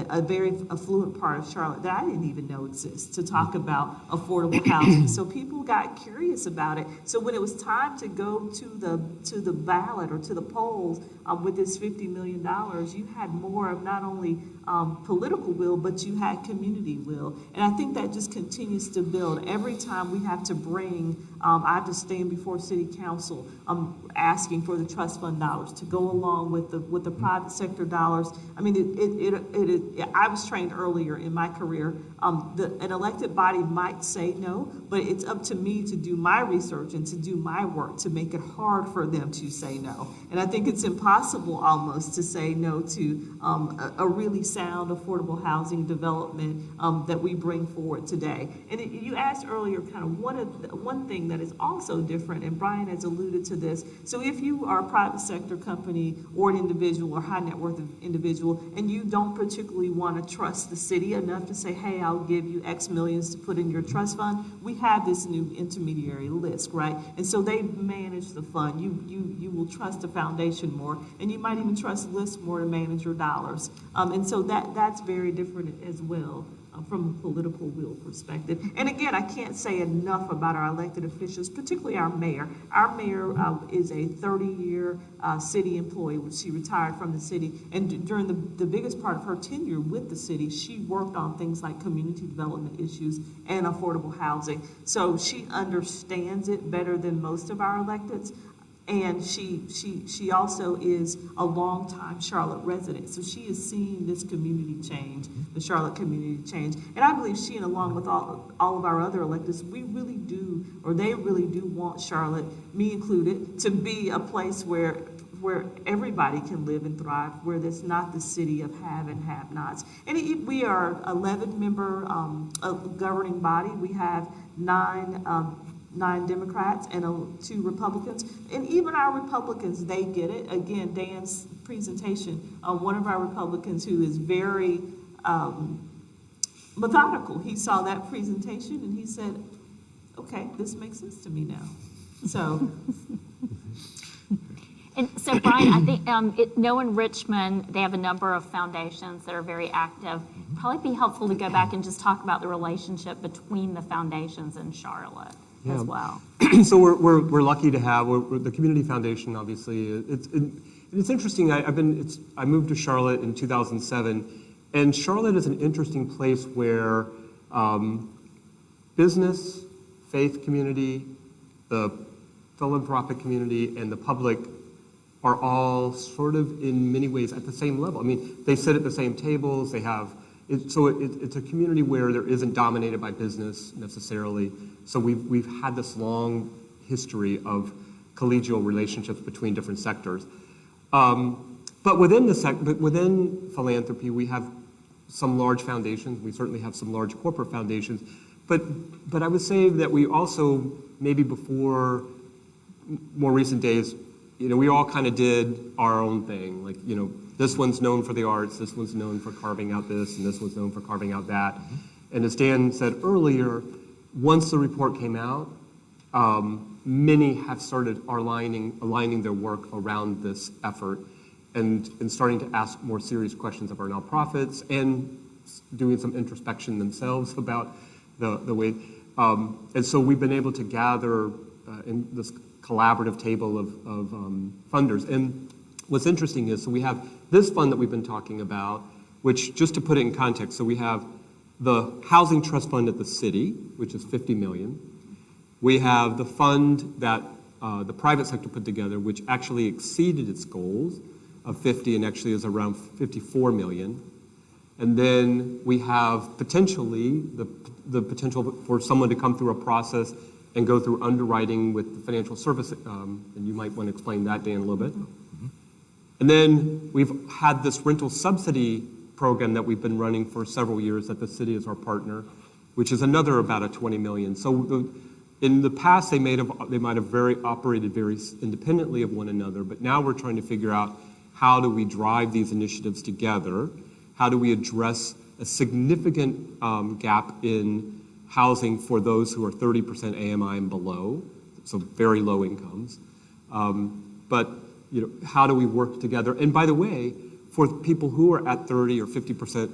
a very affluent part of Charlotte that I didn't even know exists, to talk about affordable housing. So people got curious about it. So when it was time to go to the ballot or to the polls with this $50 million, you had more of not only political will, but you had community will. And I think that just continues to build. Every time we have to bring I have to stand before city council asking for the trust fund dollars to go along with the private sector dollars. I mean, I was trained earlier in my career. An elected body might say no, but it's up to me to do my research and to do my work to make it hard for them to say no. And I think it's impossible almost to say no to a really sound, affordable housing development that we bring forward today. And you asked earlier kind of one thing that is also different, and Brian has alluded to this. So if you are a private sector company or an individual or high net worth individual, and you don't particularly want to trust the city enough to say, hey, I'll give you X millions to put in your trust fund, we have this new intermediary list, right? And so they manage the fund. You will trust the foundation more, and you might even trust lists more to manage your dollars. And so that's very different as well. From a political will perspective. And again, I can't say enough about our elected officials, particularly our mayor. Our mayor is a 30-year city employee, which she retired from the city. And during the biggest part of her tenure with the city, she worked on things like community development issues and affordable housing. So she understands it better than most of our electeds. And she also is a longtime Charlotte resident. So she is seeing this community change, the Charlotte community change. And I believe she, and along with all of our other electeds, we really do, or they really do want Charlotte, me included, to be a place where everybody can live and thrive, where there's not the city of have and have-nots. And we are 11-member governing body. We have 9 Democrats and 2 Republicans. And even our Republicans, they get it. Again, Dan's presentation, one of our Republicans who is very methodical, he saw that presentation and he said, okay, this makes sense to me now. So. And so, Brian, I think knowing Richmond, they have a number of foundations that are very active. Probably be helpful to go back and just talk about the relationship between the foundations and Charlotte as well. So we're lucky to have the Community Foundation. Obviously, it's interesting. I moved to Charlotte in 2007, and Charlotte is an interesting place where business, faith community, the philanthropic community, and the public are all sort of in many ways at the same level. I mean, they sit at the same tables. They have. It's a community where there isn't dominated by business necessarily. So we've had this long history of collegial relationships between different sectors. But within philanthropy, we have some large foundations. We certainly have some large corporate foundations. But I would say that we also, maybe before more recent days, we all kind of did our own thing. Like, this one's known for the arts, this one's known for carving out this, and this one's known for carving out that. And as Dan said earlier, once the report came out, many have started aligning their work around this effort and starting to ask more serious questions of our nonprofits and doing some introspection themselves about the way. And so we've been able to gather in this collaborative table of funders. And what's interesting is, so we have this fund that we've been talking about, which, just to put it in context, so we have the Housing Trust Fund at the city, which is $50 million. We have the fund that the private sector put together, which actually exceeded its goals of 50 and actually is around 54 million. And then we have potentially the potential for someone to come through a process and go through underwriting with the financial service, and you might want to explain that, Dan, a little bit. Mm-hmm. And then we've had this rental subsidy program that we've been running for several years that the city is our partner, which is another about a 20 million. So in the past, they might have operated very independently of one another, but now we're trying to figure out how do we drive these initiatives together? How do we address a significant gap in housing for those who are 30% AMI and below, so very low incomes. But how do we work together? And by the way, for people who are at 30 or 50%,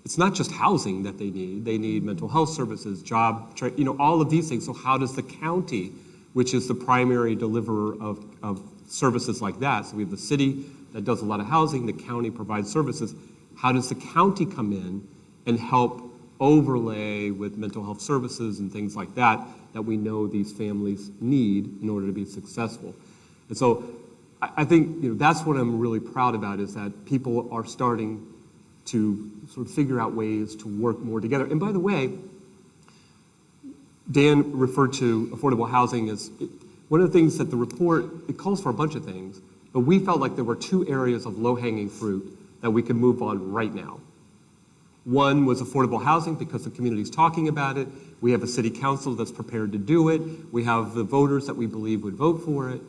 it's not just housing that they need. They need mental health services, job, all of these things. So how does the county, which is the primary deliverer of services like that, so we have the city that does a lot of housing, the county provides services. How does the county come in and help overlay with mental health services and things like that that we know these families need in order to be successful. And so I think that's what I'm really proud about, is that people are starting to sort of figure out ways to work more together. And by the way, Dan referred to affordable housing as one of the things that the report, it calls for a bunch of things, but we felt like there were two areas of low-hanging fruit that we could move on right now. One was affordable housing because the community's talking about it. We have a city council that's prepared to do it. We have the voters that we believe would vote for it.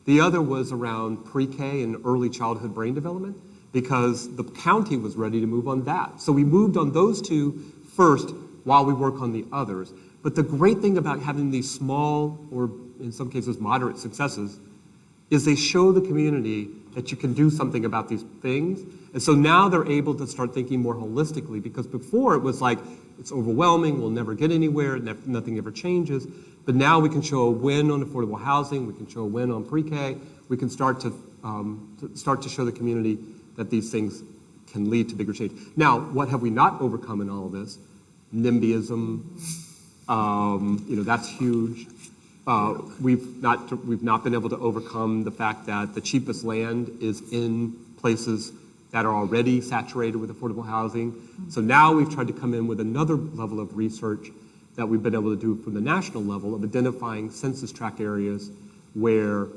The other was around pre-K and early childhood brain development, because the county was ready to move on that. So we moved on those two first while we work on the others. But the great thing about having these small, or in some cases moderate successes, is they show the community that you can do something about these things. And so now they're able to start thinking more holistically, because before it was like, it's overwhelming, we'll never get anywhere, nothing ever changes. But now we can show a win on affordable housing, we can show a win on pre-K, we can start to show the community that these things can lead to bigger change. Now, what have we not overcome in all of this? NIMBYism, that's huge. We've not been able to overcome the fact that the cheapest land is in places that are already saturated with affordable housing. So now we've tried to come in with another level of research that we've been able to do from the national level of identifying census tract areas where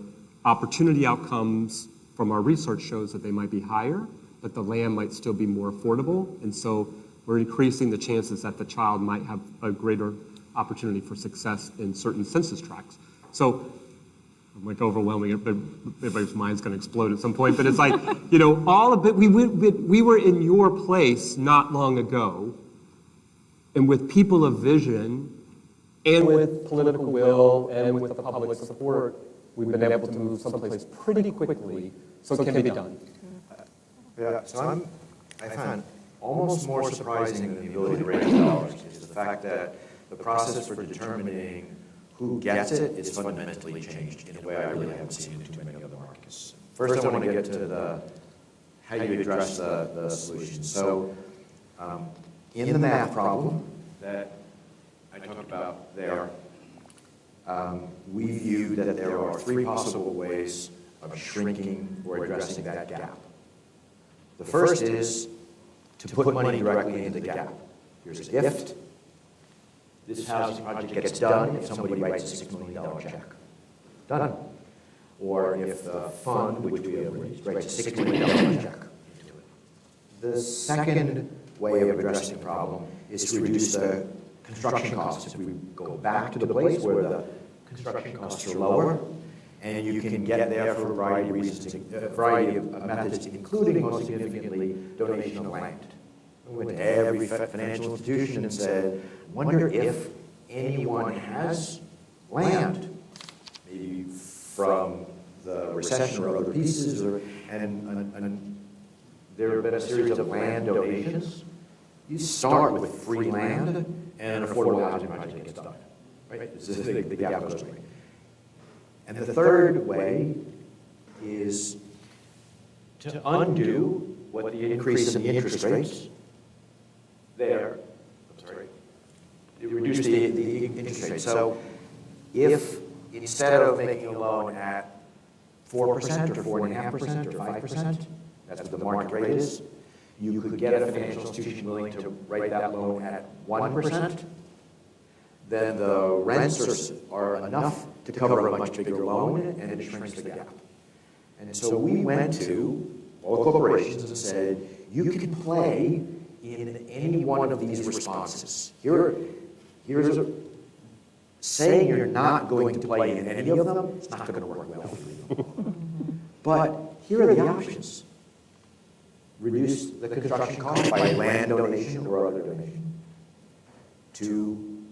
opportunity outcomes from our research shows that they might be higher, but the land might still be more affordable. And so we're increasing the chances that the child might have a greater opportunity for success in certain census tracts. So I'm like overwhelming it, but everybody's mind's going to explode at some point. But it's like, all of it, we were in your place not long ago, and with people of vision and with political will and with the public support, we've been able to move someplace pretty quickly, so it can be done. Yeah, so I find almost more surprising than the ability to raise dollars is the fact that the process for determining who gets it is fundamentally changed in a way I really haven't seen in too many other markets. First, I want to get to how you address the solution. So, in the math problem that I talked about there, we view that there are three possible ways of shrinking or addressing that gap. The first is to put money directly into the gap. Here's a gift. This housing project gets done if somebody writes a $6 million check. Done. Or if the fund, which we have raised, writes a $6 million check. The second way of addressing the problem is to reduce the construction costs. If we go back to the place where the construction costs are lower, and you can get there for a variety of reasons, a variety of methods, including, most significantly, donation of land. We went to every financial institution and said, wonder if anyone has land, maybe from the recession or other pieces, and there have been a series of land donations. You start with free land, and an affordable housing project gets done. Right? The gap goes away. And the third way is to undo what the increase in the interest rates there, reduce the interest rate. So if instead of making a loan at 4% or 4.5% or 5%, that's what the market rate is, you could get a financial institution willing to write that loan at 1%, then the rents are enough to cover a much bigger loan, and it shrinks the gap. And so we went to all corporations and said, you can play in any one of these responses. Here's saying you're not going to play in any of them, it's not going to work well for you. But here are the options. Reduce the construction cost by land donation or other donation. To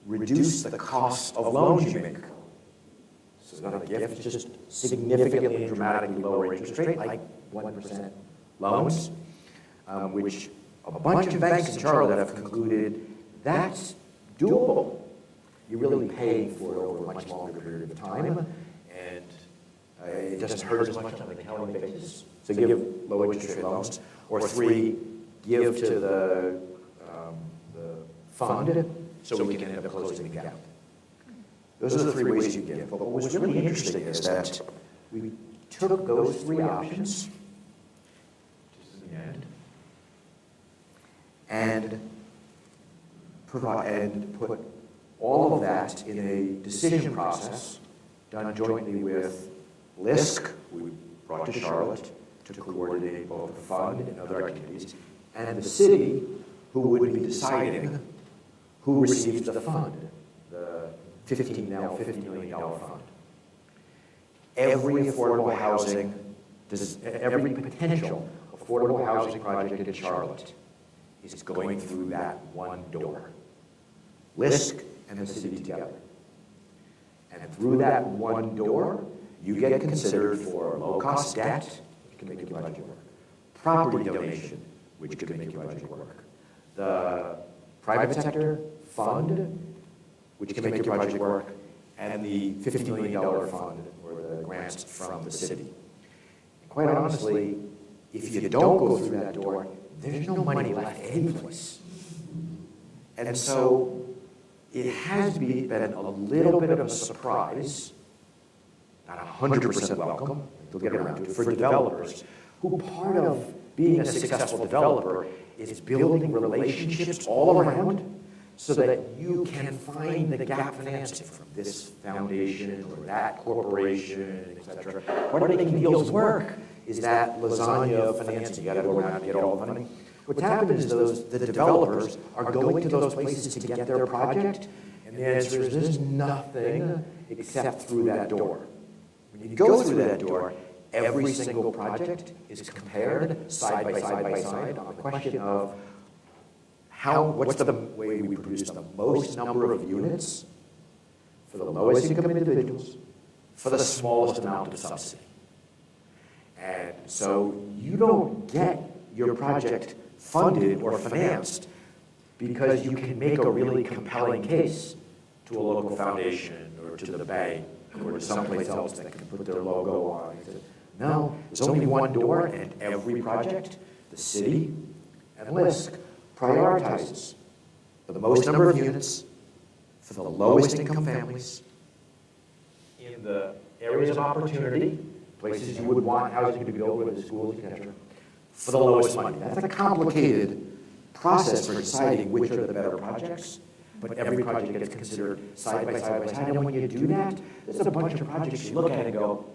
reduce the cost of loans you make. So it's not a gift, it's just significantly and dramatically lower interest rate, like 1% loans, which a bunch of banks in Charlotte have concluded that's doable. You're really paying for it over a much longer period of time, and it doesn't hurt as much on an accounting basis. So give low interest rate loans. Or three, give to the fund, so we can end up closing the gap. Those are the three ways you give. But what was really interesting is that we took those three options, just in the end, and put all of that in a decision process done jointly with LISC, who we brought to Charlotte to coordinate both the fund and other activities, and the city, who would be deciding who receives the fund, the $50 million fund. Every affordable housing, every potential affordable housing project in Charlotte is going through that one door. LISC and the city together. And through that one door, you get considered for low-cost debt, which can make your budget work, property donation, which can make your budget work, the private sector fund, which can make your budget work, and the $50 million fund, or the grants from the city. And quite honestly, if you don't go through that door, there's no money left anyplace. And so it has been a little bit of a surprise, not 100% welcome, they'll get around to it, for developers, who part of being a successful developer is building relationships all around so that you can find the gap financing from this foundation or that corporation, et cetera. Part of making deals work is that lasagna of financing. You got to go around and get all the money. What's happened is the developers are going to those places to get their project, and the answer is there's nothing except through that door. When you go through that door, every single project is compared side by side on the question of what's the way we produce the most number of units for the lowest income individuals for the smallest amount of subsidy. And so you don't get your project funded or financed because you can make a really compelling case to a local foundation or to the bank or to someplace else that can put their logo on it. No, there's only one door, and every project, the city and LISC, prioritizes the most number of units for the lowest income families in the areas of opportunity, places you would want housing to be built with, schools, etc., for the lowest money. That's a complicated process for deciding which are the better projects, but every project gets considered side by side by side. And when you do that, there's a bunch of projects you look at and go,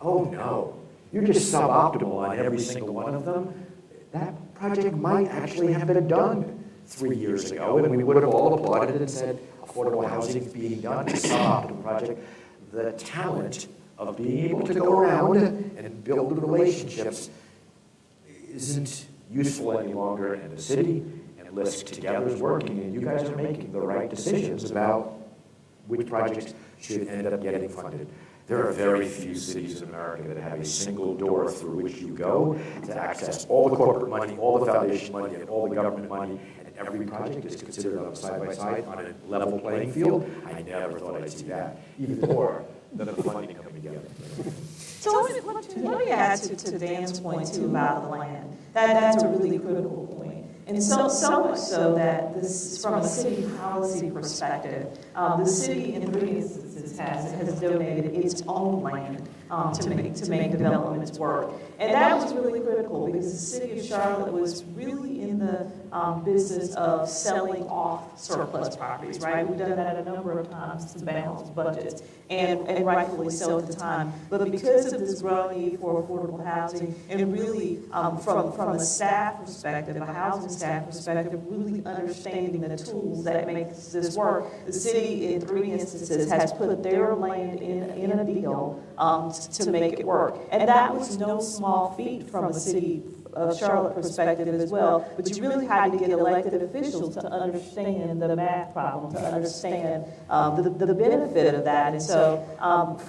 oh no, you're just suboptimal on every single one of them. That project might actually have been done 3 years ago, and we would have all applauded and said, affordable housing being done is a suboptimal project. The talent of being able to go around and build relationships isn't useful any longer, and the city and LISC together is working, and you guys are making the right decisions about which projects should end up getting funded. There are very few cities in America that have a single door through which you go to access all the corporate money, all the foundation money, and all the government money, and every project is considered on side by side on a level playing field. I never thought I'd see that, even more than the funding coming together. So let me add to Dan's point too about the land. That's a really critical point. And so much so that this, from a city policy perspective, the city in 3 instances has donated its own land to make developments work. And that was really critical because the city of Charlotte was really in the business of selling off surplus properties, right? We've done that a number of times to balance budgets, and rightfully so at the time. But because of this growing need for affordable housing, and really from a staff perspective, a housing staff perspective, really understanding the tools that make this work, the city in 3 instances has put their land in a deal to make it work. And that was no small feat from a city of Charlotte perspective as well, but you really had to get elected officials to understand the math problem, to understand the benefit of that. And so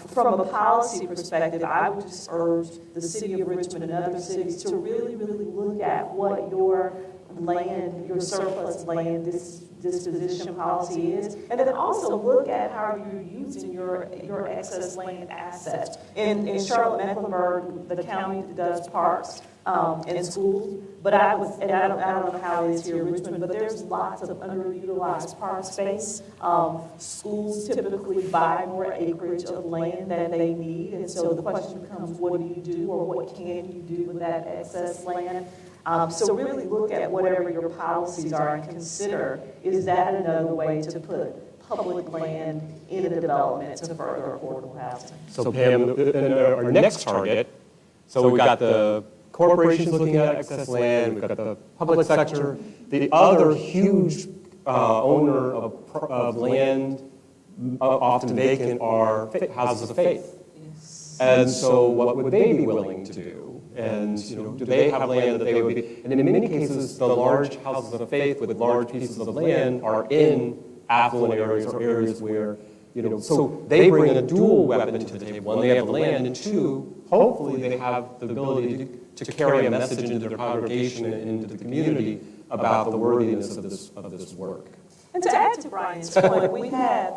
from a policy perspective, I would just urge the city of Richmond and other cities to really, really look at what land, your surplus land disposition policy is, and then also look at how you're using your excess land assets. In Charlotte-Mecklenburg, the county does parks and schools, but I don't know how it is here in Richmond, but there's lots of underutilized park space. Schools typically buy more acreage of land than they need, and so the question becomes, what do you do, or what can you do with that excess land? So really look at whatever your policies are and consider, is that another way to put public land in a development to further affordable housing? So Pam, in our next target, so we've got the corporations looking at excess land, we've got the public sector, the other huge owner of land, often vacant, are houses of faith. Yes. And so what would they be willing to do? And do they have land that they would be, and in many cases, the large houses of faith with large pieces of land are in affluent areas or areas where, so they bring a dual weapon to the table. One, they have the land, and two, hopefully they have the ability to carry a message into their congregation and into the community about the worthiness of this work. And to add to Brian's point, we had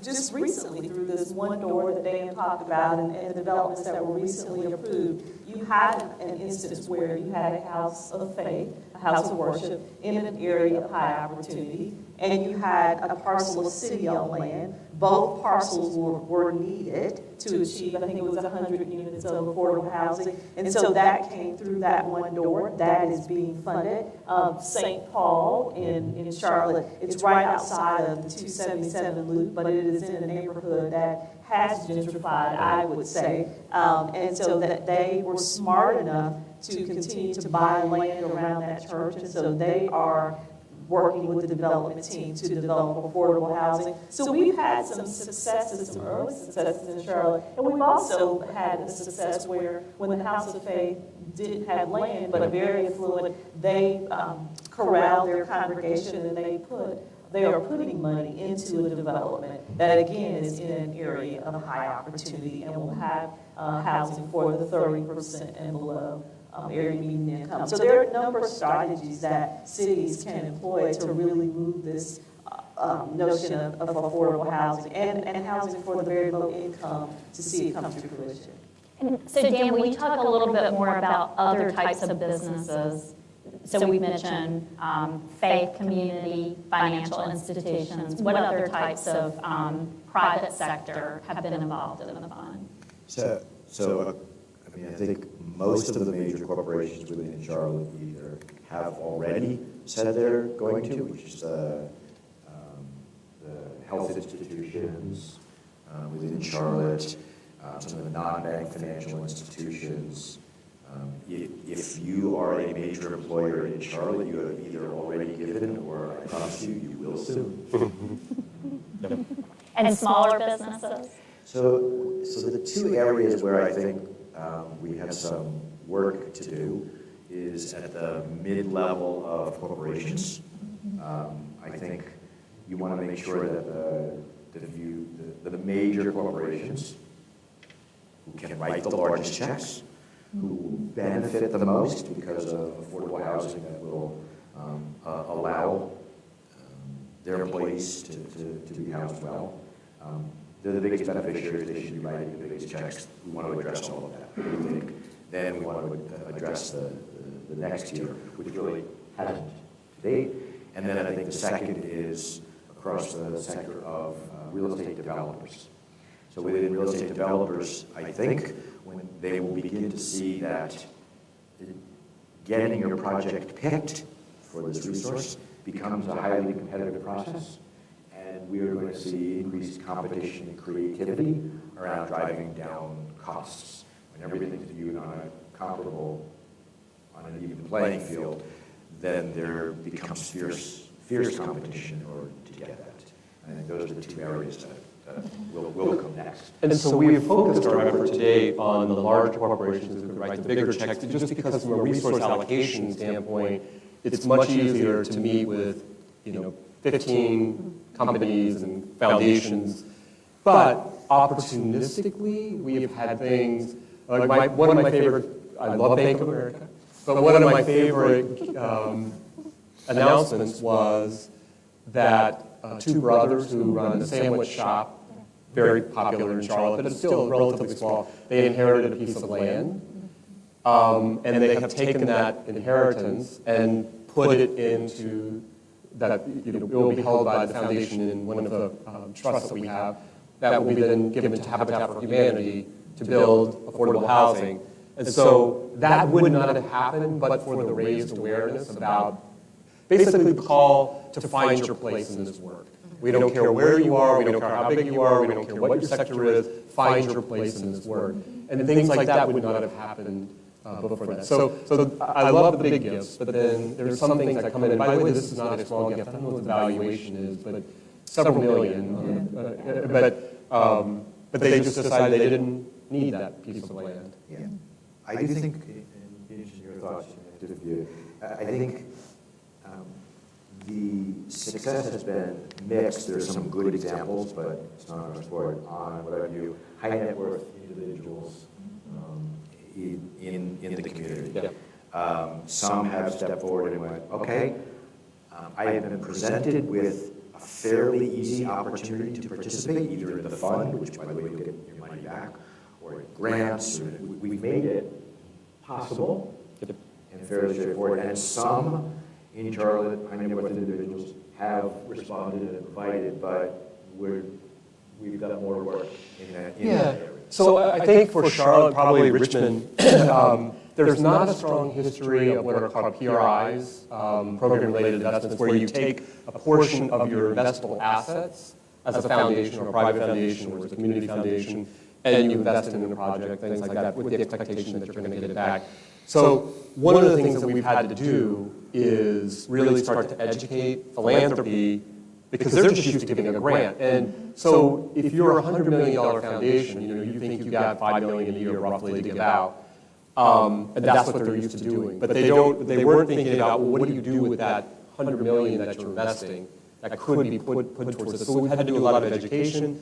just recently through this one door that Dan talked about and the developments that were recently approved, you had an instance where you had a house of faith, a house of worship in an area of high opportunity, and you had a parcel of city-owned land. Both parcels were needed to achieve, I think it was 100 units of affordable housing. And so that came through that one door. That is being funded. St. Paul in Charlotte, it's right outside of the 277 loop, but it is in a neighborhood that has gentrified, I would say. And so that they were smart enough to continue to buy land around that church. And so they are working with the development team to develop affordable housing. So we've had some successes, some early successes in Charlotte, and we've also had a success where when the House of Faith didn't have land, but very affluent, they corralled their congregation and they are putting money into a development that again is in an area of high opportunity and will have housing for the 30% and below. Area median income. So there are a number of strategies that cities can employ to really move this notion of affordable housing and housing for the very low income to see it come to fruition. And so Dan, will you talk a little bit more about other types of businesses? So we mentioned faith, community, financial institutions. What other types of private sector have been involved in the fund? I think most of the major corporations within Charlotte either have already said they're going to, which is the health institutions within Charlotte, some of the non-bank financial institutions. If you are a major employer in Charlotte, you have either already given or I promise you will soon. And smaller businesses? So the two areas where I think we have some work to do is at the mid-level of corporations. I think you want to make sure that the major corporations who can write the largest checks, who benefit the most because of affordable housing that will allow their employees to be housed well. They're the biggest beneficiaries. They should be writing the biggest checks. We want to address all of that. We think then we want to address the next tier, which really hasn't to date. And then I think the second is across the sector of real estate developers. So within real estate developers, I think when they will begin to see that getting your project picked for this resource becomes a highly competitive process. And we are going to see increased competition and creativity around driving down costs. When everything's viewed on an even playing field, then there becomes fierce competition in order to get that. And those are the two areas that will come next. And so we've focused our effort today on the large corporations who could write the bigger checks, just because from a resource allocation standpoint, it's much easier to meet with 15 companies and foundations. But opportunistically, we have had things, like one of my favorite, I love Bank of America, But one of my favorite announcements was that two brothers who run a sandwich shop, very popular in Charlotte, but it's still relatively small, they inherited a piece of land. And they have taken that inheritance and put it into that, it will be held by the foundation in one of the trusts that we have, that will be then given to Habitat for Humanity to build affordable housing. And so that would not have happened but for the raised awareness about basically the call to find your place in this work. We don't care where you are, we don't care how big you are, we don't care what your sector is, find your place in this work. And things like that would not have happened before that. So I love the big gifts, but then there's some things that come in, and by the way, this is not a small gift, I don't know what the valuation is, but several million. But they just decided they didn't need that piece of land. Yeah. I do think, in your thoughts, I think the success has been mixed. There's some good examples, but it's not our sport, on what have you, high net worth individuals in the community. Yeah. Some have stepped forward and went, okay, I have been presented with a fairly easy opportunity to participate, either in the fund, which by the way you'll get your money back, or grants. Or we've made it possible and fairly straightforward. And some in Charlotte, high net worth individuals have responded and invited, but we've got more work in that area. So I think for Charlotte, probably Richmond, there's not a strong history of what are called PRIs, program-related investments, where you take a portion of your investable assets as a foundation or a private foundation or as a community foundation, and you invest in a project, things like that, with the expectation that you're going to get it back. So one of the things that we've had to do is really start to educate philanthropy, because they're just used to giving a grant. And so if you're a $100 million foundation, you think you've got $5 million a year roughly to give out, and that's what they're used to doing. But they weren't thinking about, well, what do you do with that $100 million that you're investing that could be put towards this? So we had to do a lot of education.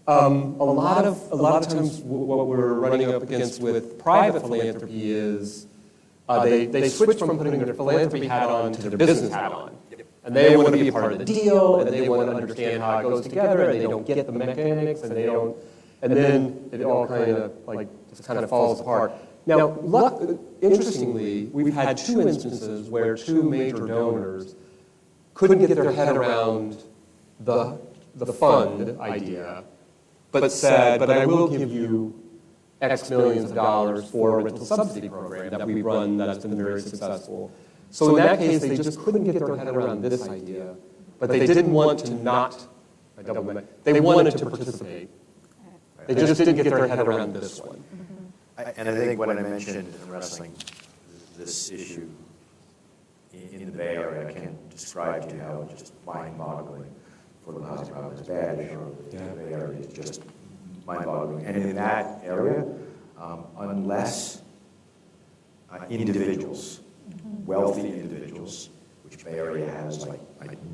A lot of times what we're running up against with private philanthropy is they switch from putting their philanthropy hat on to their business hat on. And they want to be a part of the deal, and they want to understand how it goes together, and they don't get the mechanics, and then it all kind of falls apart. Now, interestingly, we've had two instances where two major donors couldn't get their head around the fund idea, but said, but I will give you X millions of dollars for a rental subsidy program that we run that's been very successful. So in that case, they just couldn't get their head around this idea, but they didn't want to they wanted to participate. They just didn't get their head around this one. And I think what I mentioned in wrestling, this issue in the Bay Area, I can't describe to you how it's just mind-boggling for the housing problem. It's bad, the Bay Area is just mind-boggling. And in that area, unless individuals, wealthy individuals, which Bay Area has like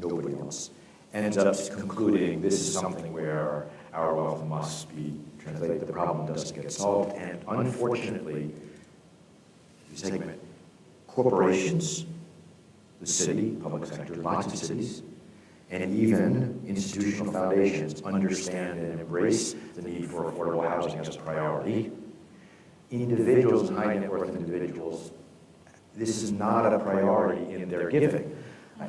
nobody else, ends up concluding this is something where our wealth must be translated, the problem doesn't get solved. And unfortunately, corporations, the city, public sector, lots of cities, and even institutional foundations understand and embrace the need for affordable housing as a priority. Individuals, high net worth individuals, this is not a priority in their giving.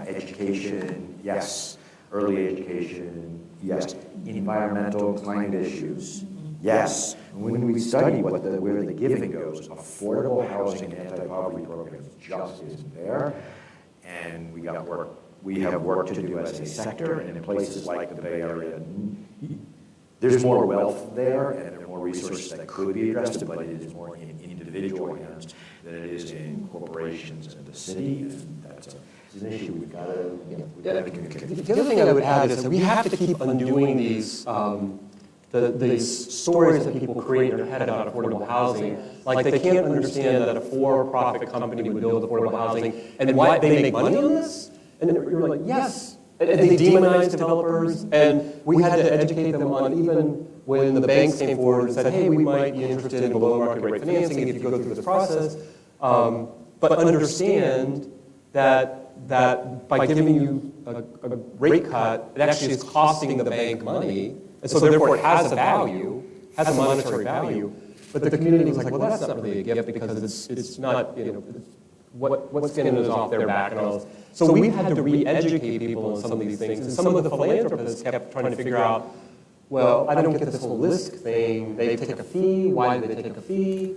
Education, yes. Early education, yes. Environmental, climate issues, yes. When we study where the giving goes, affordable housing and anti-poverty programs just isn't there. And we have work to do as a sector, and in places like the Bay Area, there's more wealth there, and there are more resources that could be addressed, but it is more in individual hands than it is in corporations and the city, and that's an issue we've got to communicate. The other thing I would add is that we have to keep undoing these stories that people create in their head about affordable housing. Like they can't understand that a for-profit company would build affordable housing, and why they make money on this? And you're like, yes. And they demonize developers, and we had to educate them on, even when the banks came forward and said, hey, we might be interested in below market rate financing if you go through this process. But but understand that by giving you a rate cut, it actually is costing the bank money, and so therefore it has a value, has a monetary value. But the community was like, well, that's not really a gift because it's not, what's getting us off their back and all this. So we've had to re-educate people on some of these things, and some of the philanthropists kept trying to figure out, well, I don't get this whole LISC thing. They take a fee. Why do they take a fee?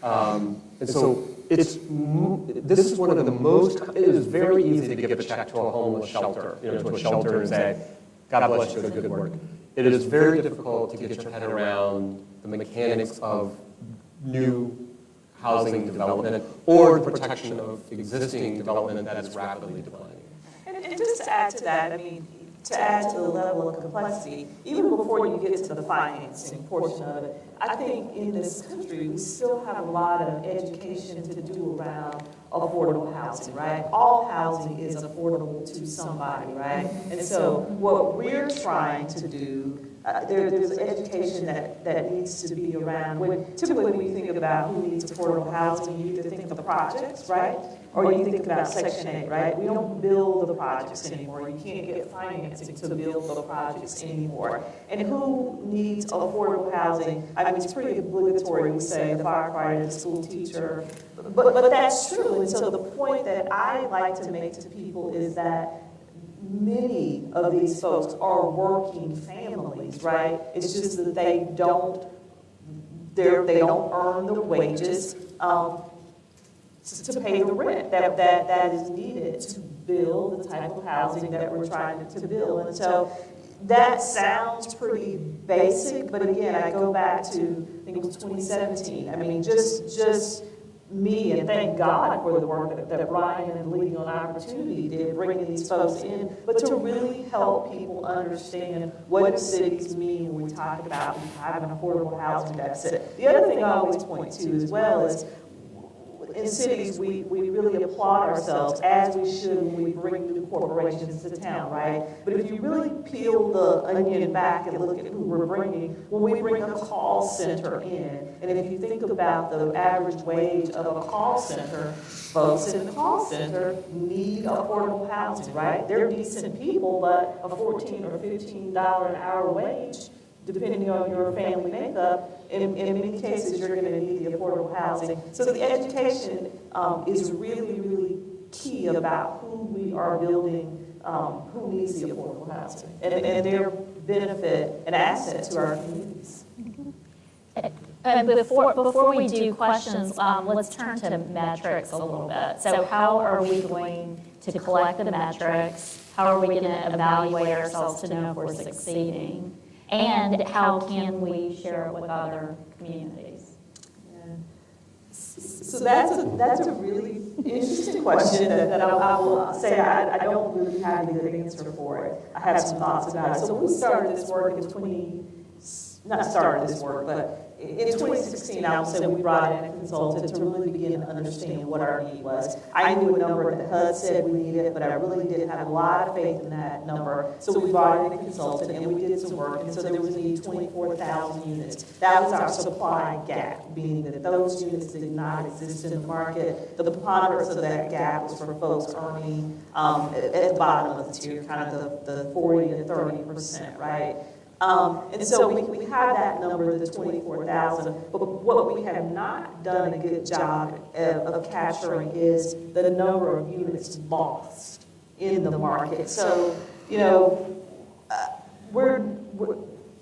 And so this is one of the most, it is very easy to give a check to a homeless shelter, to a shelter and say, God bless you, good work. It is very difficult to get your head around the mechanics of new housing development or the protection of existing development that is rapidly declining. And just to add to that, I mean, to add to the level of complexity, even before you get to the financing portion of it, I think in this country, we still have a lot of education to do around affordable housing, right? All housing is affordable to somebody, right? And so what we're trying to do, there's education that needs to be around. Typically when you think about who needs affordable housing, you either think of the projects, right? Or you think about Section 8, right? We don't build the projects anymore. You can't get financing to build the projects anymore. And who needs affordable housing? I mean, it's pretty obligatory. We say the firefighter, the school teacher, but that's true. And so the point that I like to make to people is that many of these folks are working families, right? It's just that they don't earn the wages to pay the rent that is needed to build the type of housing that we're trying to build. And so that sounds pretty basic, but again, I go back to, I think it was 2017. I mean, just me, and thank God for the work that Ryan and Leading on Opportunity did, bringing these folks in, but to really help people understand what do cities mean when we talk about having an affordable housing deficit. The other thing I always point to as well is in cities, we really applaud ourselves, as we should when we bring new corporations to town, right? But if you really peel the onion back and look at who we're bringing, when we bring a call center in, and if you think about the average wage of a call center, folks in the call center need affordable housing, right? They're decent people, but a $14 or $15 an hour wage, depending on your family makeup, in many cases, you're going to need the affordable housing. So the education is really, really key about who we are building, who needs the affordable housing, and their benefit and asset to our communities. Before we do questions, let's turn to metrics a little bit. So how are we going to collect the metrics? How are we going to evaluate ourselves to know if we're succeeding? And how can we share it with other communities? Yeah. So that's a really interesting question that I will say I don't really have a good answer for it. I have some thoughts about it. So we started this work in in 2016, I would say we brought in a consultant to really begin to understand what our need was. I knew a number that HUD said we needed, but I really didn't have a lot of faith in that number. So we brought in a consultant and we did some work. And so there was a need 24,000 units. That was our supply gap, meaning that those units did not exist in the market. The preponderance of that gap was for folks earning at the bottom of the tier, kind of the 40 to 30%, right? And so we have that number, the 24,000, but what we have not done a good job of capturing is the number of units lost in the market. So,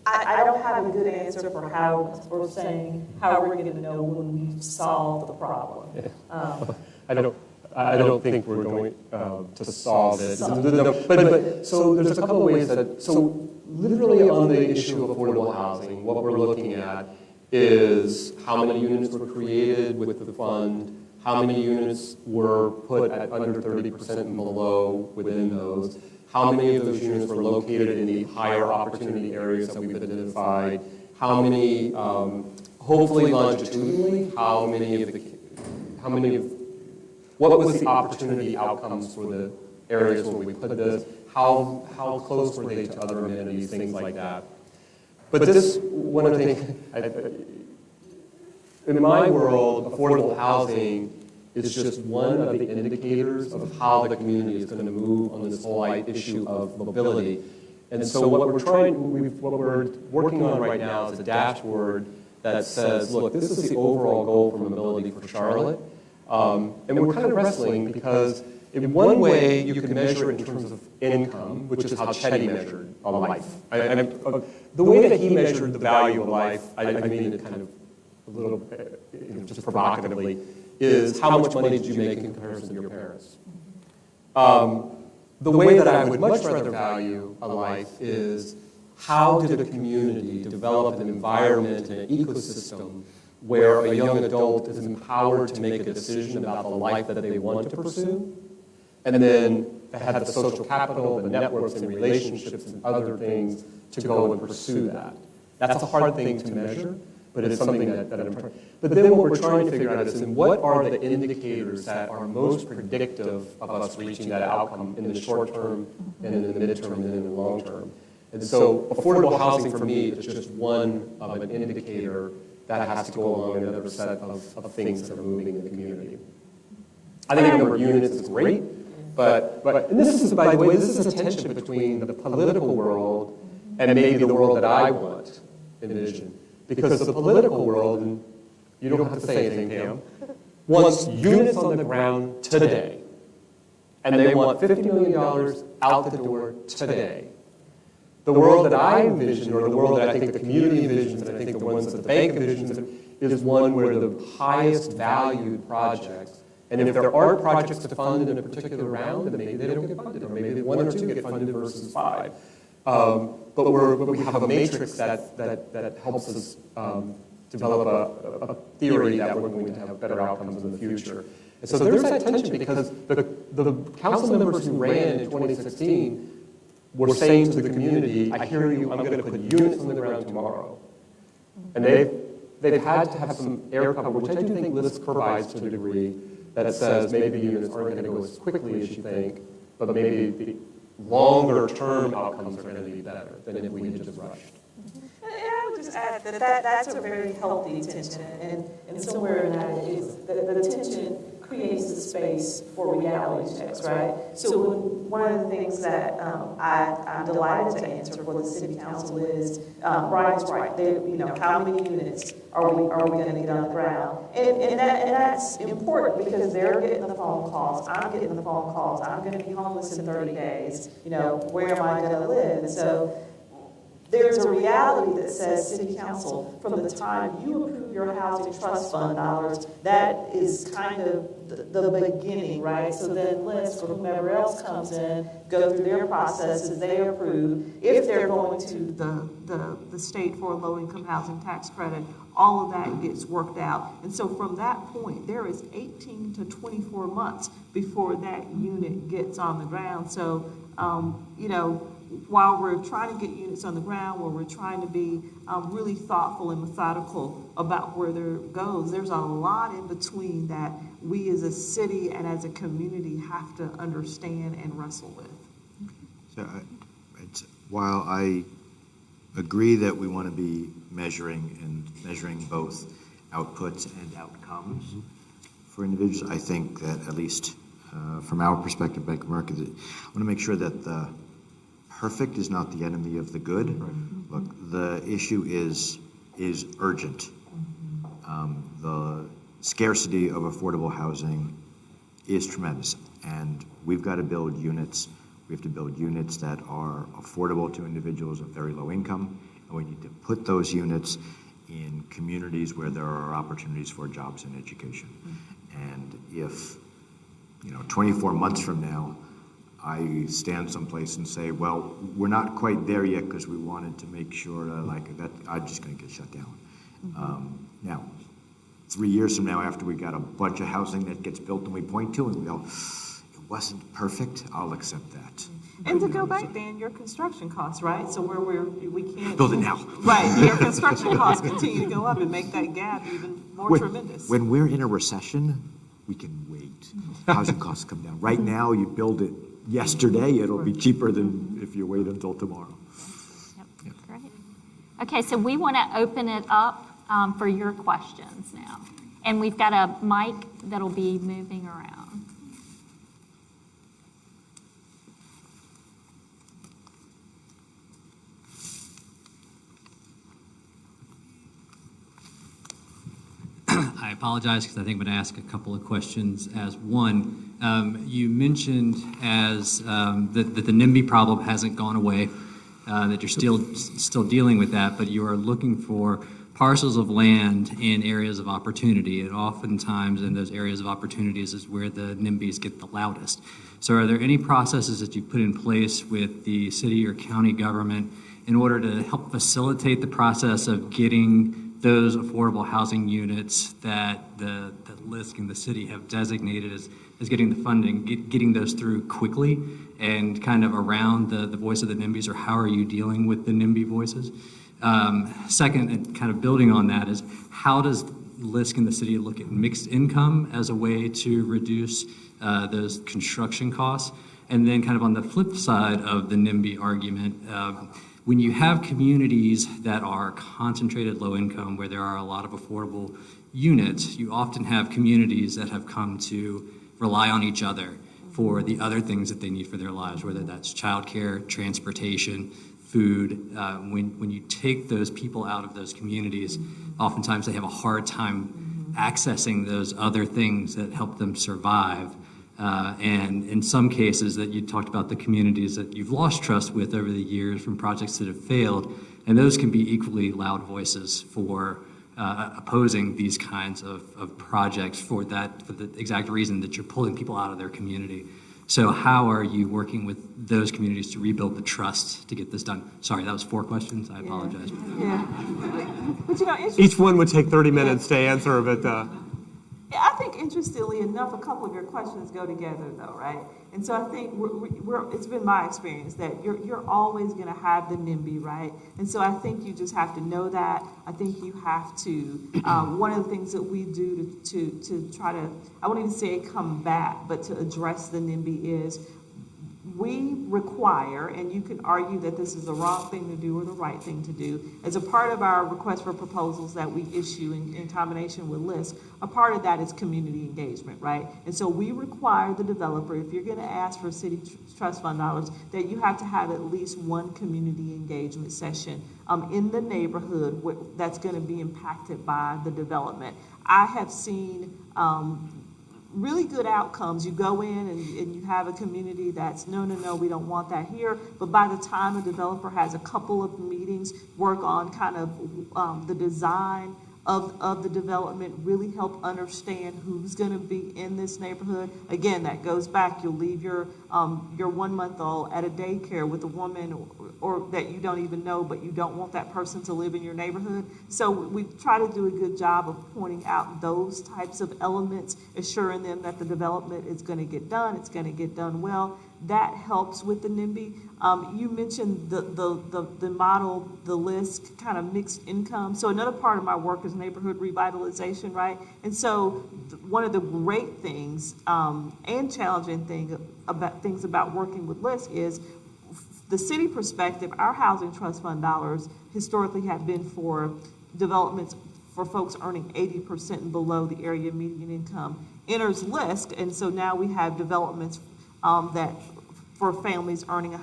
I don't have a good answer for how we're saying how we're going to know when we've solved the problem. I don't think we're going to solve it. But so there's a couple of ways that, so literally on the issue of affordable housing, what we're looking at is how many units were created with the fund, how many units were put at under 30% and below within those, how many of those units were located in the higher opportunity areas that we've identified, how many, hopefully longitudinally, what was the opportunity outcomes for the areas where we put this, how close were they to other amenities, things like that. But this, one of the things, in my world, affordable housing is just one of the indicators of how the community is going to move on this whole issue of mobility. And so what we're working on right now is a dashboard that says, look, this is the overall goal for mobility for Charlotte. And we're kind of wrestling because in one way you can measure it in terms of income, which is how Chetty measured a life. The way that he measured the value of life, I mean it kind of a little bit, just provocatively, is how much money did you make in comparison to your parents? The way that I would much rather value a life is how did a community develop an environment and an ecosystem where a young adult is empowered to make a decision about the life that they want to pursue, and then they have the social capital, the networks and relationships and other things to go and pursue that. That's a hard thing to measure, but it's something that I'm trying. But then what we're trying to figure out is what are the indicators that are most predictive of us reaching that outcome in the short term and in the midterm and in the long term. And so affordable housing for me is just one of an indicator that has to go along another set of things that are moving in the community. I think the number of units is great, but and this is, by the way, this is a tension between the political world and maybe the world that I want, envision. Because the political world, and you don't have to say anything, Pam, wants units on the ground today. And they want $50 million out the door today. The world that I envision, or the world that I think the community envisions, and I think the ones that the bank envisions, is one where the highest valued projects, and if there aren't projects to fund in a particular round, then maybe they don't get funded, or maybe one or two get funded versus five. But we have a matrix that helps us develop a theory that we're going to have better outcomes in the future. And so there's that tension because the council members who ran in 2016 were saying to the community, I hear you, I'm going to put units on the ground tomorrow. And they've had to have some air cover, which I do think LISC provides to a degree, that it says maybe units aren't going to go as quickly as you think, but maybe the longer term outcomes are going to be better than if we had just rushed. And I would just add that's a very healthy tension, and somewhere in that is the tension creates the space for reality checks, right? So one of the things that I'm delighted to answer for the city council is Brian's right. How many units are we going to get on the ground? And that's important because they're getting the phone calls. I'm getting the phone calls. I'm going to be homeless in 30 days. Where am I going to live? And so there's a reality that says, City Council, from the time you approve your housing trust fund dollars, that is kind of the beginning, right? So then LISC or whomever else comes in, go through their processes, they approve. If they're going to the state for a low-income housing tax credit, all of that gets worked out. And so from that point, there is 18 to 24 months before that unit gets on the ground. So, while we're trying to get units on the ground, where we're trying to be really thoughtful and methodical about where there goes, there's a lot in between that we as a city and as a community have to understand and wrestle with. So, while I agree that we want to be measuring both outputs and outcomes for individuals, I think that at least from our perspective, Bank of America, I want to make sure that the perfect is not the enemy of the good. Mm-hmm. Look, the issue is urgent. The scarcity of affordable housing is tremendous, and we've got to build units. We have to build units that are affordable to individuals of very low income, and we need to put those units in communities where there are opportunities for jobs and education. Mm-hmm. And if 24 months from now, I stand someplace and say, well, we're not quite there yet because we wanted to make sure that I'm just going to get shut down. Mm-hmm. Now, 3 years from now, after we got a bunch of housing that gets built and we point to and we go, it wasn't perfect, I'll accept that. And to go back, Dan, your construction costs, right? So where we can't build it now. Right, your construction costs continue to go up and make that gap even more tremendous. When we're in a recession, we can wait. Housing costs come down. Right now, you build it yesterday, it'll be cheaper than if you wait until tomorrow. Yep. Great. Okay, so we want to open it up for your questions now. And we've got a mic that'll be moving around. I apologize because I think I'm going to ask a couple of questions. As one, you mentioned that the NIMBY problem hasn't gone away, that you're still dealing with that, but you are looking for parcels of land in areas of opportunity, and oftentimes in those areas of opportunities is where the NIMBYs get the loudest. So are there any processes that you put in place with the city or county government in order to help facilitate the process of getting those affordable housing units that the LISC and the city have designated as getting the funding, getting those through quickly and kind of around the voice of the NIMBYs, or how are you dealing with the NIMBY voices? Second, and kind of building on that, is how does LISC and the city look at mixed income as a way to reduce those construction costs? And then kind of on the flip side of the NIMBY argument, when you have communities that are concentrated low income, where there are a lot of affordable units, you often have communities that have come to rely on each other for the other things that they need for their lives, whether that's childcare, transportation, food. When you take those people out of those communities, oftentimes they have a hard time accessing those other things that help them survive. And in some cases that you talked about, the communities that you've lost trust with over the years from projects that have failed, and those can be equally loud voices for opposing these kinds of projects for the exact reason that you're pulling people out of their community. So how are you working with those communities to rebuild the trust to get this done? Sorry, that was 4 questions. I apologize. Yeah. But you know, Each one would take 30 minutes to answer, but yeah, I think interestingly enough, a couple of your questions go together though, right? And so I think it's been my experience that you're always going to have the NIMBY, right? And so I think you just have to know that. I think you have to, one of the things that we do to try to, I won't even say combat, but to address the NIMBY is we require, and you can argue that this is the wrong thing to do or the right thing to do, as a part of our request for proposals that we issue in combination with LISC, a part of that is community engagement, right? And so we require the developer, if you're gonna ask for city trust fund dollars, that you have to have at least one community engagement session in the neighborhood that's gonna be impacted by the development. I have seen really good outcomes. You go in and you have a community that's, no, we don't want that here. But by the time a developer has a couple of meetings, work on kind of the design of the development, really help understand who's going to be in this neighborhood. Again, that goes back. You'll leave your 1-month-old at a daycare with a woman or that you don't even know, but you don't want that person to live in your neighborhood. So we try to do a good job of pointing out those types of elements, assuring them that the development is going to get done, it's going to get done well. That helps with the NIMBY. You mentioned the model, the LISC, kind of mixed income. So another part of my work is neighborhood revitalization, right? And so one of the great things and challenging things about working with LISC is the city perspective. Our housing trust fund dollars historically have been for developments for folks earning 80% and below the area median income. Enters LISC, and so now we have developments that for families earning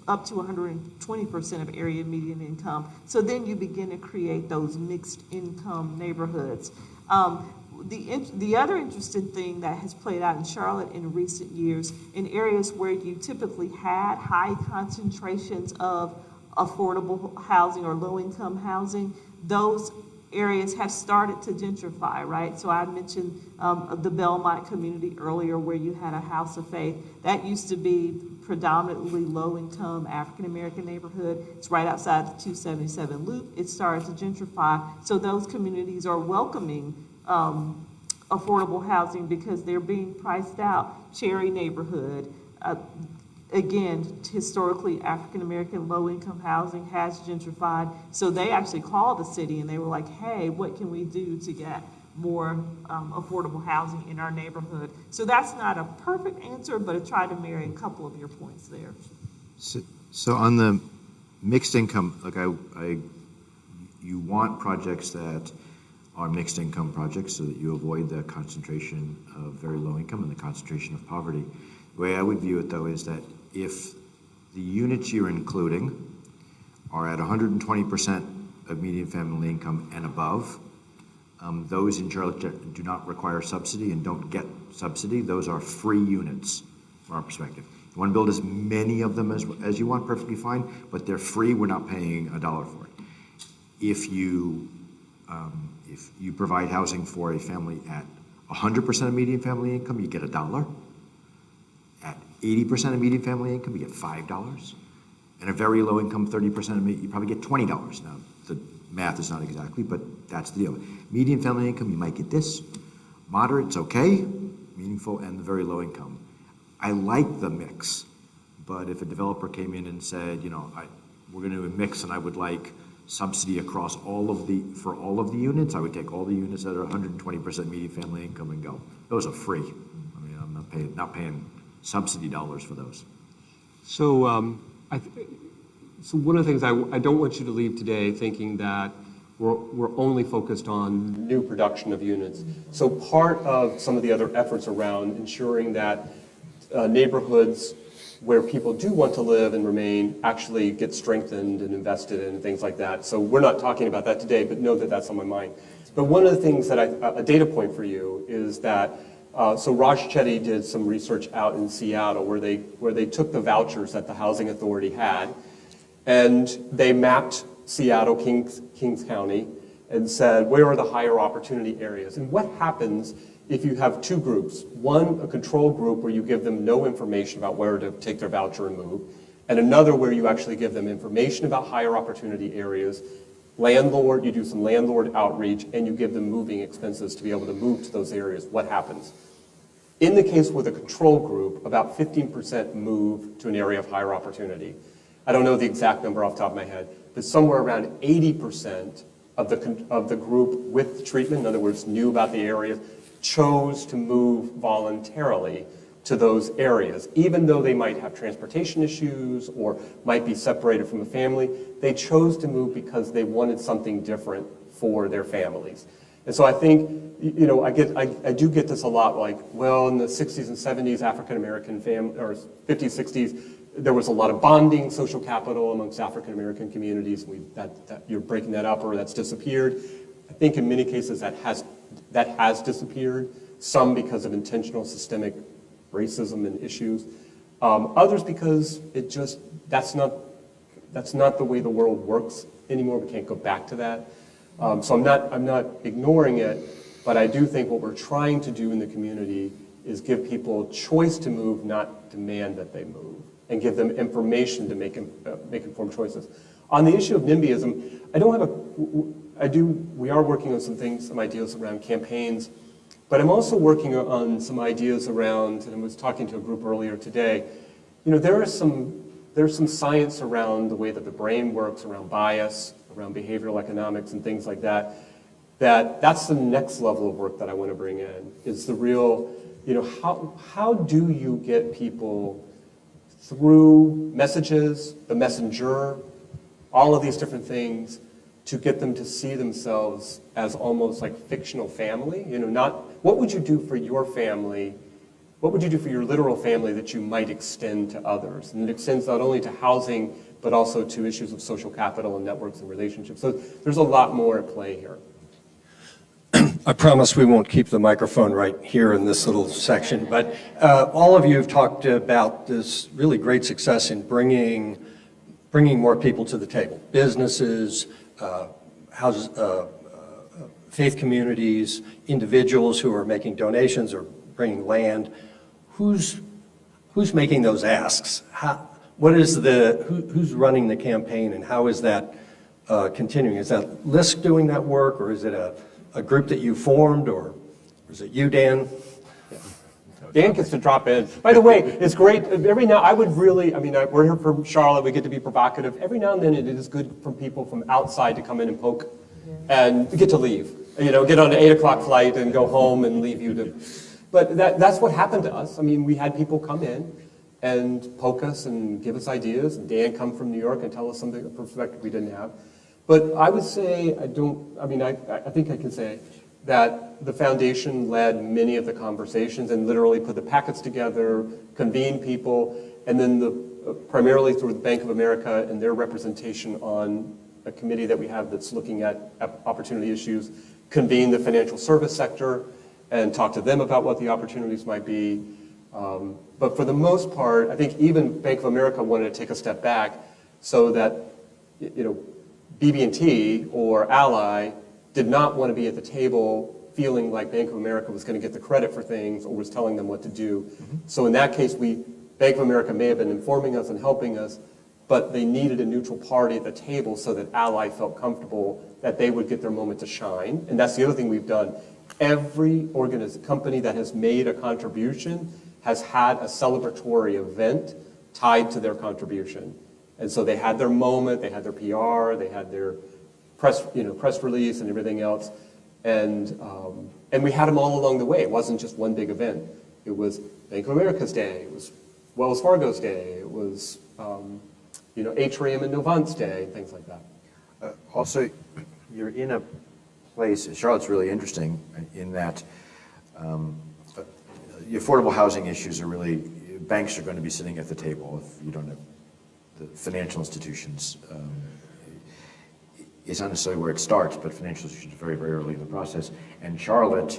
up to 120% of area median income. So then you begin to create those mixed income neighborhoods. The other interesting thing that has played out in Charlotte in recent years, in areas where you typically had high concentrations of affordable housing or low-income housing, those areas have started to gentrify, right? So I mentioned the Belmont community earlier, where you had a House of Faith. That used to be predominantly low-income African-American neighborhood. It's right outside the 277 loop. It started to gentrify. So those communities are welcoming affordable housing because they're being priced out. Cherry neighborhood, again, historically African-American low-income housing has gentrified. So they actually called the city and they were like, hey, what can we do to get more affordable housing in our neighborhood? So that's not a perfect answer, but I tried to marry a couple of your points there. So on the mixed income, like you want projects that are mixed income projects so that you avoid the concentration of very low income and the concentration of poverty. The way I would view it, though, is that if the units you're including are at 120% of median family income and above, those in Charlotte do not require subsidy and don't get subsidy. Those are free units from our perspective. You want to build as many of them as you want, perfectly fine, but they're free. We're not paying $1 for it. If you provide housing for a family at 100% of median family income, you get $1. At 80% of median family income, you get $5. And a very low income, 30% of it, you probably get $20. Now, the math is not exactly, but that's the deal. Median family income, you might get this. Moderate's okay, meaningful, and the very low income. I like the mix, but if a developer came in and said, we're going to do a mix and I would like subsidy across for all of the units, I would take all the units that are 120% median family income and go. Those are free. I mean, I'm not paying subsidy dollars for those. So, so one of the things I don't want you to leave today thinking that we're only focused on new production of units. So part of some of the other efforts around ensuring that neighborhoods where people do want to live and remain actually get strengthened and invested in and things like that. So we're not talking about that today, but know that that's on my mind. But one of the things that a data point for you is that so Raj Chetty did some research out in Seattle where they took the vouchers that the Housing Authority had and they mapped Seattle, Kings County, and said, where are the higher opportunity areas? And what happens if you have two groups? One, a control group where you give them no information about where to take their voucher and move, and another where you actually give them information about higher opportunity areas. You do some landlord outreach, and you give them moving expenses to be able to move to those areas. What happens? In the case with a control group, about 15% move to an area of higher opportunity. I don't know the exact number off the top of my head, but somewhere around 80% of the group with treatment, in other words, knew about the area, chose to move voluntarily to those areas. Even though they might have transportation issues or might be separated from a family, they chose to move because they wanted something different for their families. And so I think, I do get this a lot, like, well, in the 60s and 70s, African-American or 50s, 60s, there was a lot of bonding, social capital amongst African-American communities. You're breaking that up, or that's disappeared. I think in many cases that has disappeared, some because of intentional systemic racism and issues, others because that's not the way the world works anymore. We can't go back to that. So I'm not ignoring it, but I do think what we're trying to do in the community is give people choice to move, not demand that they move, and give them information to make informed choices. On the issue of NIMBYism, we are working on some ideas around campaigns, but I'm also working on some ideas around, and I was talking to a group earlier today, there's some science around the way that the brain works, around bias, around behavioral economics and things like that's the next level of work that I want to bring in, is the real, how do you get people through messages, the messenger, all of these different things, to get them to see themselves as almost like fictional family? What would you do for your family? What would you do for your literal family that you might extend to others? And it extends not only to housing, but also to issues of social capital and networks and relationships. So there's a lot more at play here. I promise we won't keep the microphone right here in this little section, but all of you have talked about this really great success in bringing more people to the table. Businesses, houses, faith communities, individuals who are making donations or bringing land. Who's making those asks? Who's running the campaign, and how is that continuing? Is that LISC doing that work, or is it a group that you formed, or is it you, Dan? Dan gets to drop in. By the way, it's great. Every now, we're here from Charlotte, we get to be provocative. Every now and then it is good for people from outside to come in and poke and get to leave. Get on an 8 o'clock flight and go home and leave you to. But that's what happened to us. We had people come in and poke us and give us ideas. Dan come from New York and tell us something, a perspective we didn't have. But I would say, I think I can say that the foundation led many of the conversations and literally put the packets together, convened people, and then primarily through the Bank of America and their representation on a committee that we have that's looking at opportunity issues, convened the financial service sector and talked to them about what the opportunities might be. But for the most part, I think even Bank of America wanted to take a step back so that, BB&T or Ally did not want to be at the table feeling like Bank of America was going to get the credit for things or was telling them what to do. Mm-hmm. So in that case, Bank of America may have been informing us and helping us, but they needed a neutral party at the table so that Ally felt comfortable that they would get their moment to shine. And that's the other thing we've done. Every company that has made a contribution has had a celebratory event tied to their contribution. And so they had their moment, they had their PR, they had their press release and everything else. And we had them all along the way. It wasn't just one big event. It was Bank of America's Day, it was Wells Fargo's Day, it was Atrium and Novant's Day, and things like that. Also, you're in a place, Charlotte's really interesting in that the affordable housing issues are really, banks are going to be sitting at the table if you don't have the financial institutions. It's not necessarily where it starts, but financial institutions are very, very early in the process. And Charlotte,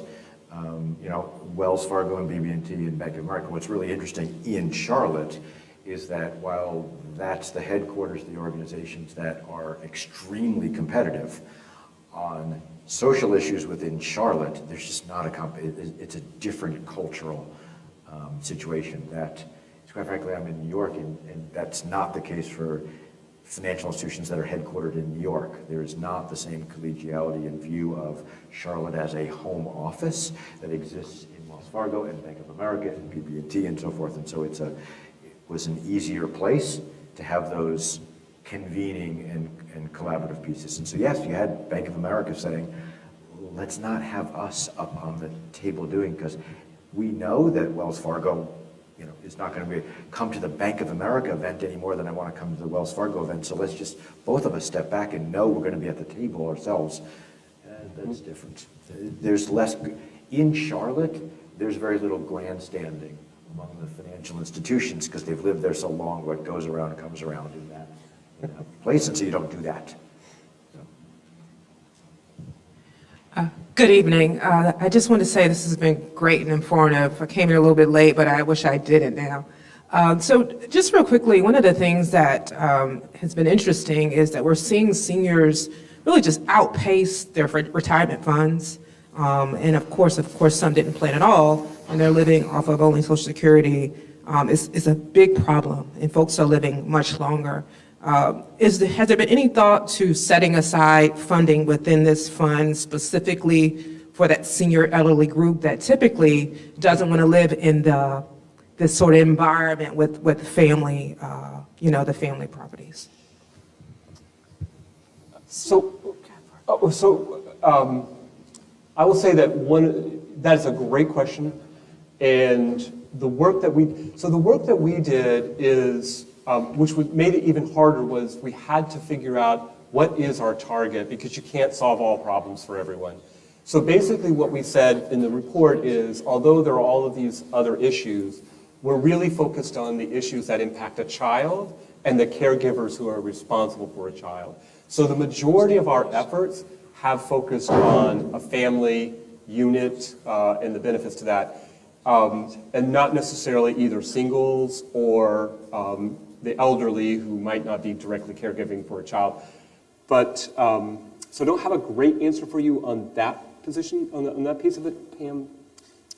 Wells Fargo and BB&T and Bank of America, what's really interesting in Charlotte is that while that's the headquarters of the organizations that are extremely competitive on social issues within Charlotte, there's just not it's a different cultural situation that, quite frankly, I'm in New York, and that's not the case for financial institutions that are headquartered in New York. There is not the same collegiality and view of Charlotte as a home office that exists in Wells Fargo and Bank of America and BB&T and so forth. And so it was an easier place to have those convening and collaborative pieces. And so yes, you had Bank of America saying, let's not have us up on the table doing, because we know that Wells Fargo is not going to come to the Bank of America event any more than I want to come to the Wells Fargo event. So let's just, both of us step back and know we're going to be at the table ourselves. That's different. There's less, in Charlotte, there's very little grandstanding among the financial institutions because they've lived there so long, what goes around comes around in that place, and so you don't do that. Good evening. I just want to say this has been great and informative. I came here a little bit late, but I wish I didn't now. So just real quickly, one of the things that has been interesting is that we're seeing seniors really just outpace their retirement funds. And of course, some didn't plan at all, and they're living off of only Social Security. It's a big problem, and folks are living much longer. Has there been any thought to setting aside funding within this fund specifically for that senior elderly group that typically doesn't want to live in this sort of environment with family, the family properties? I will say that is a great question, and the work that we did is, which made it even harder, was we had to figure out what is our target, because you can't solve all problems for everyone. So basically what we said in the report is, although there are all of these other issues, we're really focused on the issues that impact a child and the caregivers who are responsible for a child. So the majority of our efforts have focused on a family unit and the benefits to that, and not necessarily either singles or the elderly who might not be directly caregiving for a child. But, so I don't have a great answer for you on that position, on that piece of it, Pam?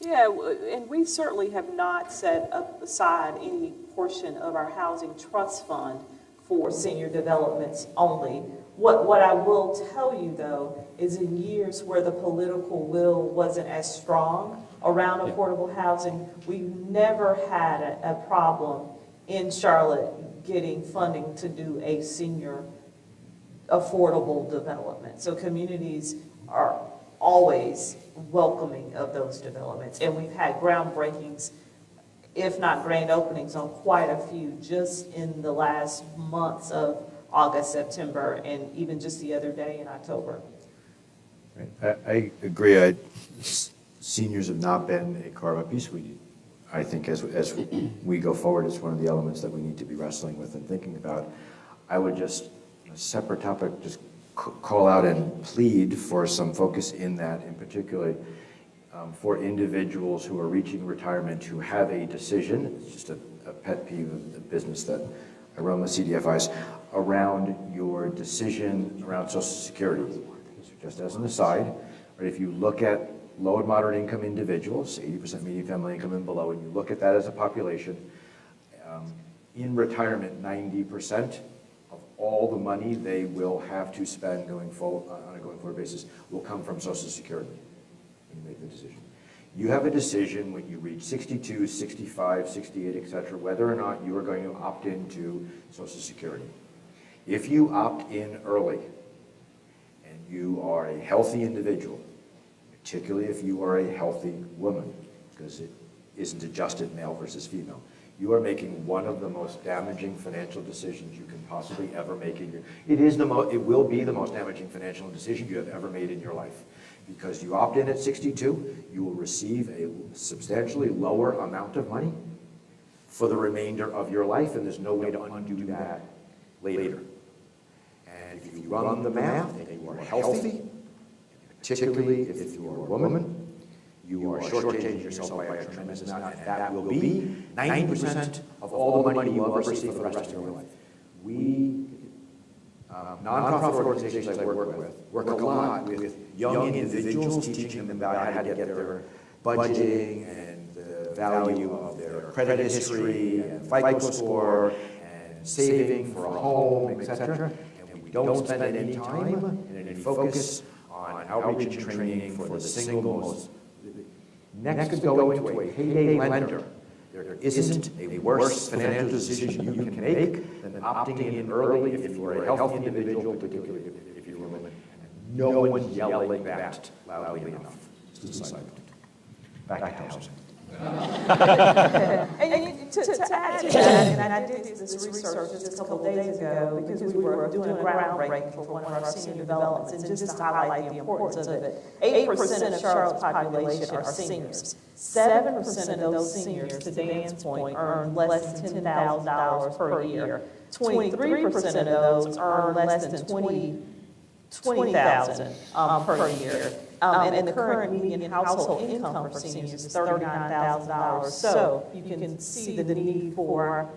Yeah, and we certainly have not set aside any portion of our housing trust fund for senior developments only. What I will tell you, though, is in years where the political will wasn't as strong around affordable housing, we never had a problem in Charlotte getting funding to do a senior affordable development. So communities are always welcoming of those developments. And we've had groundbreakings, if not grand openings, on quite a few just in the last months of August, September, and even just the other day in October. I agree. Seniors have not been a carve-out piece. I think as we go forward, it's one of the elements that we need to be wrestling with and thinking about. I would just, a separate topic, just call out and plead for some focus in that, in particular, for individuals who are reaching retirement who have a decision. It's just a pet peeve of the business that I run with CDFIs around your decision around Social Security. Just as an aside, right, if you look at low and moderate income individuals, 80% median family income and below, and you look at that as a population, in retirement, 90% of all the money they will have to spend going forward, on a going forward basis will come from Social Security when you make the decision. You have a decision when you reach 62, 65, 68, et cetera, whether or not you are going to opt into Social Security. If you opt in early, you are a healthy individual, particularly if you are a healthy woman, because it isn't adjusted male versus female. You are making one of the most damaging financial decisions you can possibly ever make in your. It will be the most damaging financial decision you have ever made in your life, because you opt in at 62, you will receive a substantially lower amount of money for the remainder of your life, and there's no way to undo that later. And if you run the math and you are healthy, particularly if you are a woman, you are shortchanging yourself by a tremendous amount, and that will be 90% of all the money you will ever receive for the rest of your life. We, nonprofit organizations I work with, work a lot with young individuals, teaching them about how to get their budgeting and the value of their credit history and FICO score and saving for a home, etc. We don't spend any time and any focus on outreach and training for the single most. Next to going to a payday lender, there isn't a worse financial decision you can make than opting in early if you are a healthy individual, particularly if you're a woman. No one yelling that loudly enough. Back to housing. And to add to that, and I did this research just a couple of days ago because we were doing a groundbreaking for one of our senior developments, and just to highlight the importance of it, 8% of Charlotte's population are seniors. 7% of those seniors, to Dan's point, earn less than $10,000 per year. 23% of those earn less than $20,000 per year. And the current median household income for seniors is $39,000. So you can see the need for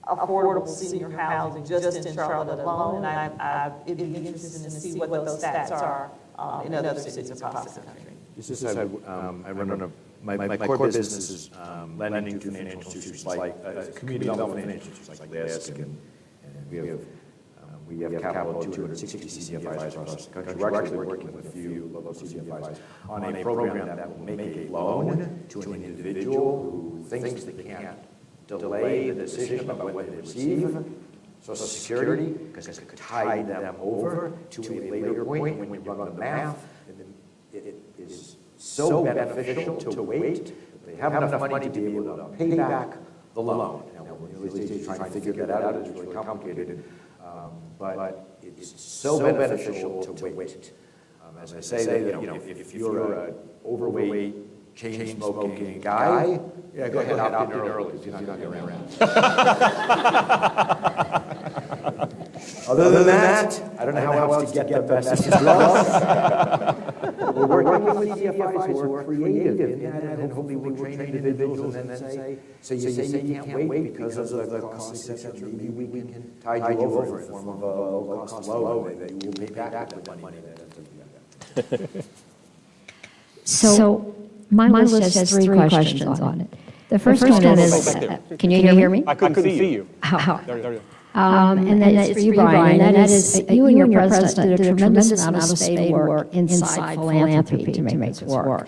affordable senior housing just in Charlotte alone. And it'd be interesting to see what those stats are in other cities across the country. Just as I run my core business is lending to financial institutions like community development financial institutions like LISC, and we have capital at 260 CCFIs across the country. We're actually working with a few local CCFIs on a program that will make a loan to an individual who thinks they can't delay the decision about when they receive Social Security because it could tide them over to a later point when you run the math. It is so beneficial to wait. They have enough money to be able to pay back the loan. Now, we're really trying to figure that out. It's really complicated. But it's so beneficial to wait. As I say, if you're an overweight, chain-smoking guy, yeah, go ahead, opt in early because you're not going to run around. Other than that, I don't know how else to get the best drugs. We're working with CFIs who are creative in that, and hopefully we'll train individuals and then say, so you say you can't wait because of the costs, etc. Maybe we can tide you over in the form of a low-cost loan that you will pay back with the money that. So my list has three questions on it. The first one is, can you hear me? I couldn't see you. There. And then it's for you, Brian, and that is you and your president did a tremendous amount of spade work inside philanthropy to make this work.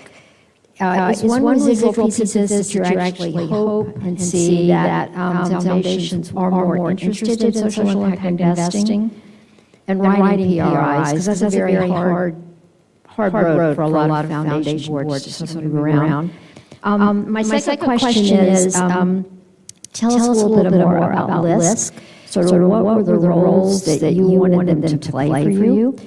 Is one residual piece of this that you actually hope and see that foundations are more interested in social impact investing and writing PRIs, because that's a very hard road for a lot of foundation boards to sort of move around. My second question is, tell us a little bit more about LISC. sort of what were the roles that you wanted them to play for you?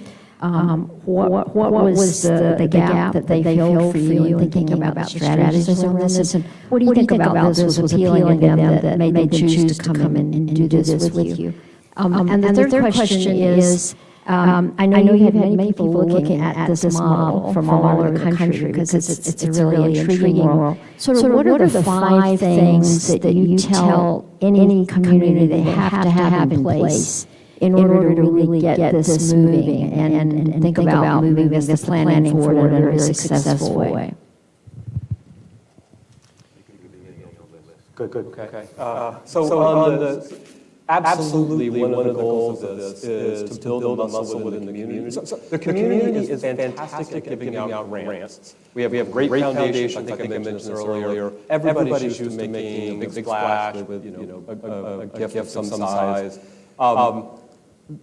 What was the gap that they filled for you in thinking about the strategies on this? And what do you think about this was appealing to them that made them choose to come and do this with you? And the third question is, I know you have many people looking at this model from all over the country because it's a really intriguing world. Sort of what are the 5 things that you tell any community they have to have in place in order to really get this moving and think about moving this planning forward in a very successful way? Good, okay. So on the, absolutely one of the goals of this is to build a muscle within the community. So the community is fantastic at giving out grants. We have great foundations, I think I mentioned this earlier. Everybody's used to making a big splash with a gift of some size.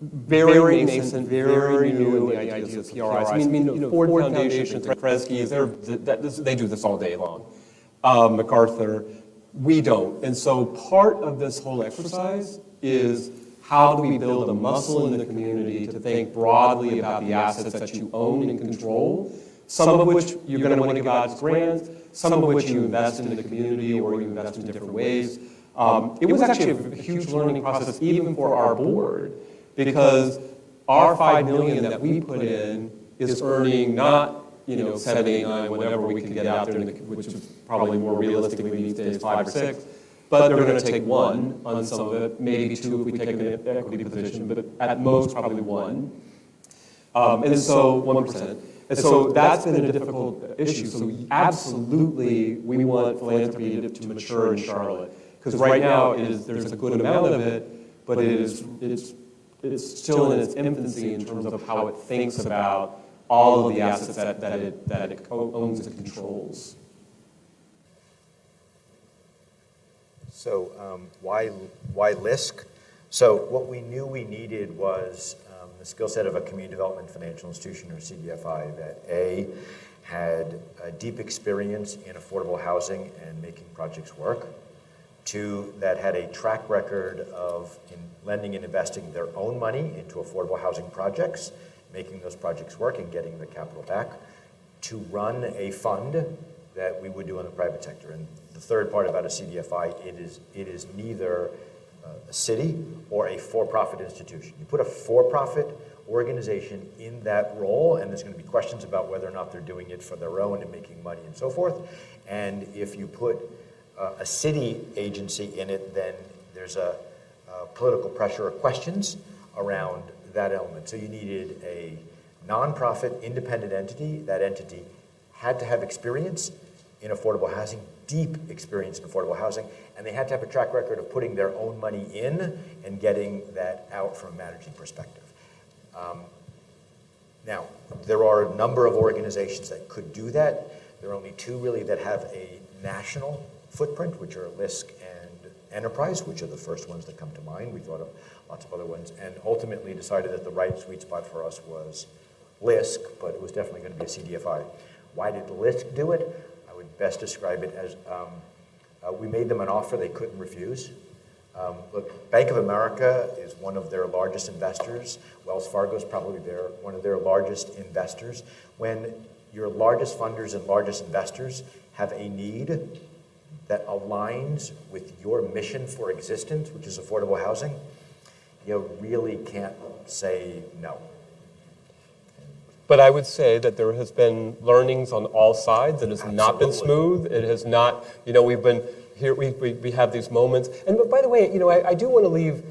Very nascent, very new in the ideas of PRIs. I mean, Ford Foundations and Kresge's, they do this all day long. MacArthur, we don't. And so part of this whole exercise is how do we build a muscle in the community to think broadly about the assets that you own and control, some of which you're going to want to give out as grants, some of which you invest in the community or you invest in different ways. It was actually a huge learning process even for our board, because our $5 million that we put in is earning not 7, 8, 9, whatever we can get out there, which is probably more realistically these days, 5 or 6. But they're going to take 1 on some of it, maybe 2 if we take an equity position, but at most probably 1. And so 1%. And so that's been a difficult issue. So absolutely, we want philanthropy to mature in Charlotte, because right now there's a good amount of it, but it's still in its infancy in terms of how it thinks about all of the assets that it owns and controls. So why LISC? So what we knew we needed was the skill set of a community development financial institution, or CDFI, that A, had a deep experience in affordable housing and making projects work. 2, that had a track record of lending and investing their own money into affordable housing projects, making those projects work and getting the capital back. To run a fund that we would do in the private sector. And the third part about a CDFI, it is neither a city or a for-profit institution. You put a for-profit organization in that role, and there's going to be questions about whether or not they're doing it for their own and making money and so forth. And if you put a city agency in it, then there's a political pressure or questions around that element. So you needed a nonprofit independent entity. That entity had to have experience in affordable housing, deep experience in affordable housing, and they had to have a track record of putting their own money in and getting that out from a managing perspective. Now, there are a number of organizations that could do that. There are only 2 really that have a national footprint, which are LISC and Enterprise, which are the first ones that come to mind. We thought of lots of other ones, and ultimately decided that the right sweet spot for us was LISC, but it was definitely going to be a CDFI. Why did LISC do it? I would best describe it as we made them an offer they couldn't refuse. Look, Bank of America is one of their largest investors. Wells Fargo is probably one of their largest investors. When your largest funders and largest investors have a need that aligns with your mission for existence, which is affordable housing, you really can't say no. But I would say that there has been learnings on all sides. It has not been smooth. It has not, we've been here, we have these moments. And by the way, I do want to leave,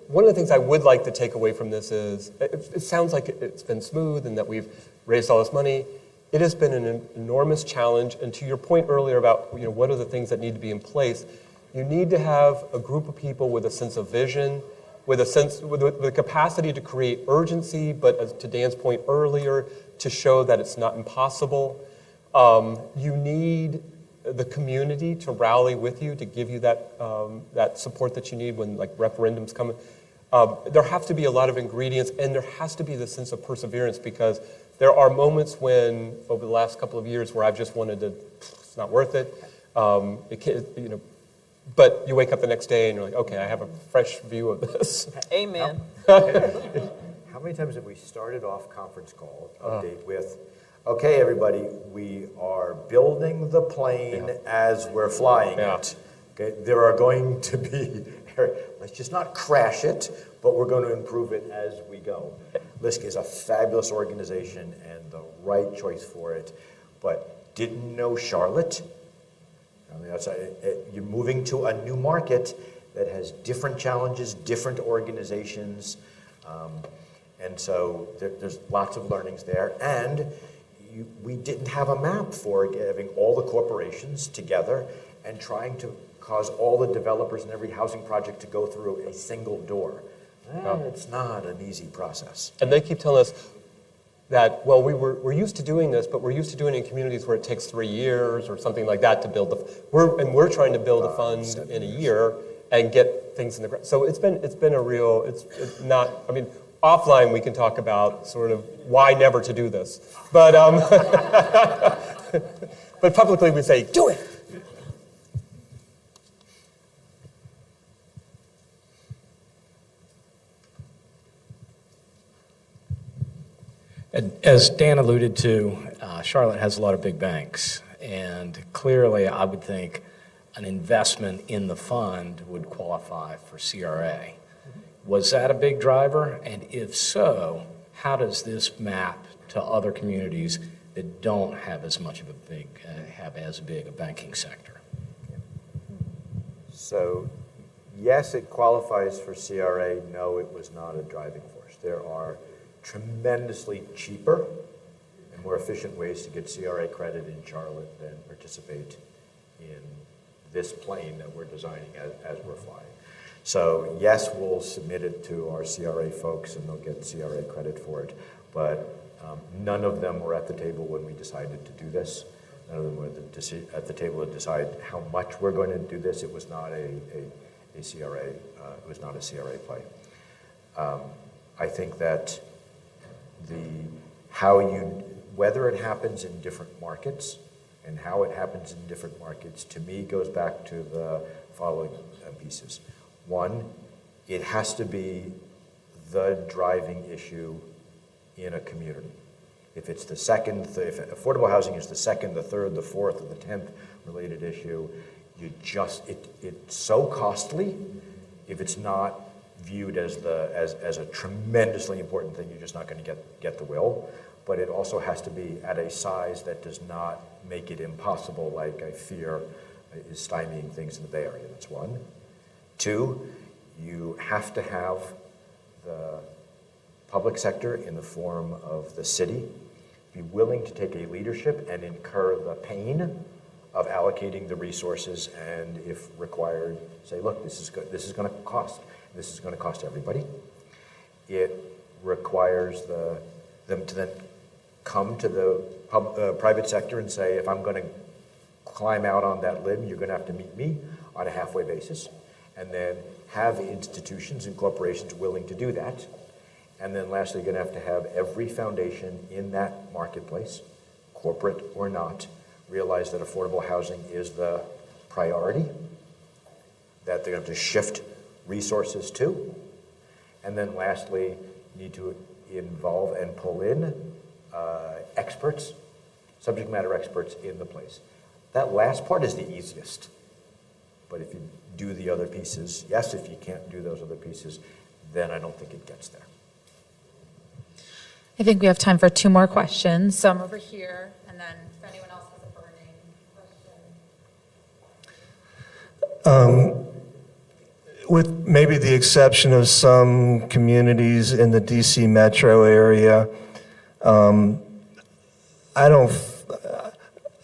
one of the things I would like to take away from this is, it sounds like it's been smooth and that we've raised all this money. It has been an enormous challenge. And to your point earlier about, what are the things that need to be in place, you need to have a group of people with a sense of vision, with the capacity to create urgency, but as to Dan's point earlier, to show that it's not impossible. You need the community to rally with you, to give you that support that you need when referendums come. There have to be a lot of ingredients, and there has to be the sense of perseverance, because there are moments when, over the last couple of years, where I've just wanted to, it's not worth it. but you wake up the next day and you're like, okay, I have a fresh view of this. Amen. How many times have we started off conference call update with, okay, everybody, we are building the plane as we're flying it. Okay, there are going to be, let's just not crash it, but we're going to improve it as we go. LISC is a fabulous organization and the right choice for it, but didn't know Charlotte. I mean, you're moving to a new market that has different challenges, different organizations, and so there's lots of learnings there. And we didn't have a map for having all the corporations together and trying to cause all the developers in every housing project to go through a single door. It's not an easy process. And they keep telling us that, well, we're used to doing this, but we're used to doing it in communities where it takes 3 years or something like that to build we're trying to build a fund in a year and get things in the ground. So it's been a real, it's not, I mean, offline we can talk about sort of why never to do this. But, but publicly we say, do it. As Dan alluded to, Charlotte has a lot of big banks, and clearly I would think an investment in the fund would qualify for CRA. Was that a big driver? And if so, how does this map to other communities that don't have as much of a have as big a banking sector? So, yes, it qualifies for CRA. No, it was not a driving force. There are tremendously cheaper and more efficient ways to get CRA credit in Charlotte than participate in this plane that we're designing as we're flying. So yes, we'll submit it to our CRA folks and they'll get CRA credit for it, but none of them were at the table when we decided to do this. None of them were at the table to decide how much we're going to do this. It was not a CRA, it was not a CRA play. I think that whether it happens in different markets and how it happens in different markets, to me, goes back to the following pieces. One, it has to be the driving issue in a community. If it's the second, if affordable housing is the second, the third, the fourth, or the 10th related issue, it's so costly. If it's not viewed as a tremendously important thing, you're just not going to get the will. But it also has to be at a size that does not make it impossible, like I fear is stymieing things in the Bay Area. That's one. Two, you have to have the public sector in the form of the city be willing to take a leadership and incur the pain of allocating the resources, and if required, say, look, this is going to cost. This is going to cost everybody. It requires them to then come to the private sector and say, if I'm going to climb out on that limb, you're going to have to meet me on a halfway basis. And then have institutions and corporations willing to do that. And then lastly, you're going to have every foundation in that marketplace, corporate or not, realize that affordable housing is the priority, that they're going to have to shift resources to. And then lastly, you need to involve and pull in experts, subject matter experts in the place. That last part is the easiest. But if you do the other pieces, yes, if you can't do those other pieces, then I don't think it gets there. I think we have time for 2 more questions. Some over here, and then if anyone else has a burning question. With maybe the exception of some communities in the DC metro area,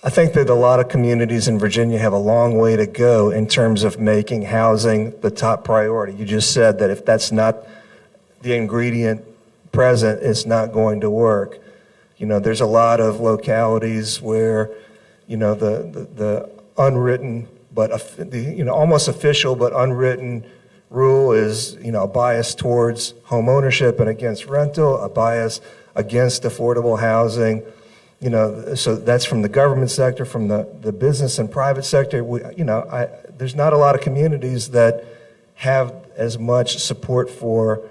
I think that a lot of communities in Virginia have a long way to go in terms of making housing the top priority. You just said that if that's not the ingredient present, it's not going to work. You know, there's a lot of localities where, you know, the unwritten, but almost official but unwritten rule is, you know, a bias towards home ownership and against rental, a bias against affordable housing. So that's from the government sector, from the business and private sector. There's not a lot of communities that have as much support from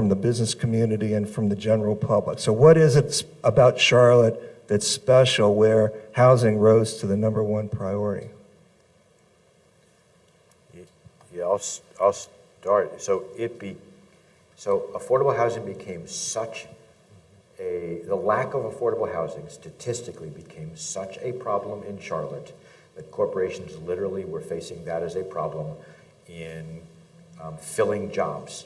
the business community and from the general public. So what is it about Charlotte that's special where housing rose to the #1 priority? Yeah, I'll start. So affordable housing became the lack of affordable housing statistically became such a problem in Charlotte that corporations literally were facing that as a problem in filling jobs